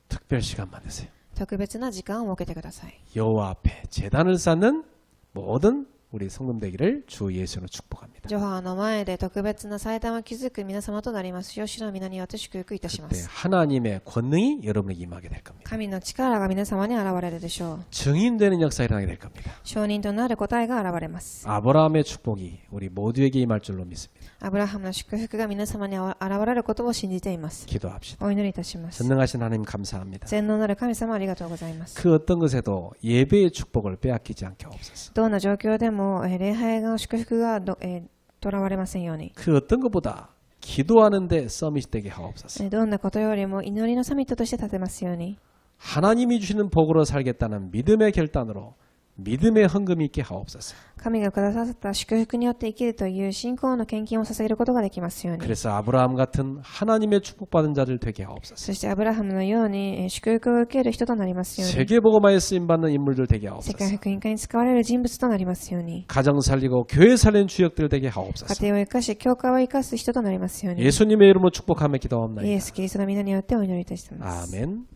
특별 시간 만드세요. 特別な時間を設けてください。 여호와 앞에 재단을 쌓는 모든 우리 성금 되기를 주 예수로 축복합니다. ジョハの前で特別な祭壇を築く皆様となりますよう、主の皆によって祝福いたしま 그때 す。 하나님의 권능이 여러분에게 임하게 될 겁니다. 神の力が皆様に現れるでしょう。 증인되는 역사가 일어나게 될 겁니다. 証人となる答えが現れます。 아브라함의 축복이 우리 모두에게 임할 줄로 믿습니다. アブラハムの祝福が皆様に現れることを信じています。 기도합시다. お祈りいたします。 전능하신 하나님 감사합니다. 全能なる神様ありがとうございます。 그 어떤 것에도 예배의 축복을 빼앗기지 않게 하옵소서. どんな状況でも礼拝の祝福がとらわれませんように。 그 어떤 것보다 기도하는데 서밋이 되게 하옵소서. どんなことよりも祈りのサミットとして立てますように。 하나님이 주시는 복으로 살겠다는 믿음의 결단으로 믿음의 헌금이 있게 하옵소서. 神がくださった祝福によって生きるという信仰の献金を捧げることができますように。 그래서 아브라함 같은 하나님의 축복받은 자들 되게 하옵소서. そしてアブラハムのように祝福を受ける人となりますように。 세계복음화에 쓰임받는 인물들 되게 世 하옵소서. 界福音化に使われる人物となりますように。 가정 살리고 교회 살리는 주역들 되게 家 하옵소서. 庭を生かし、教会を生かす人となりますように。 예수님의 이름으로 イ 축복하며 기도하옵나이다. エス・キリストの皆によってお祈りいたします。 아멘.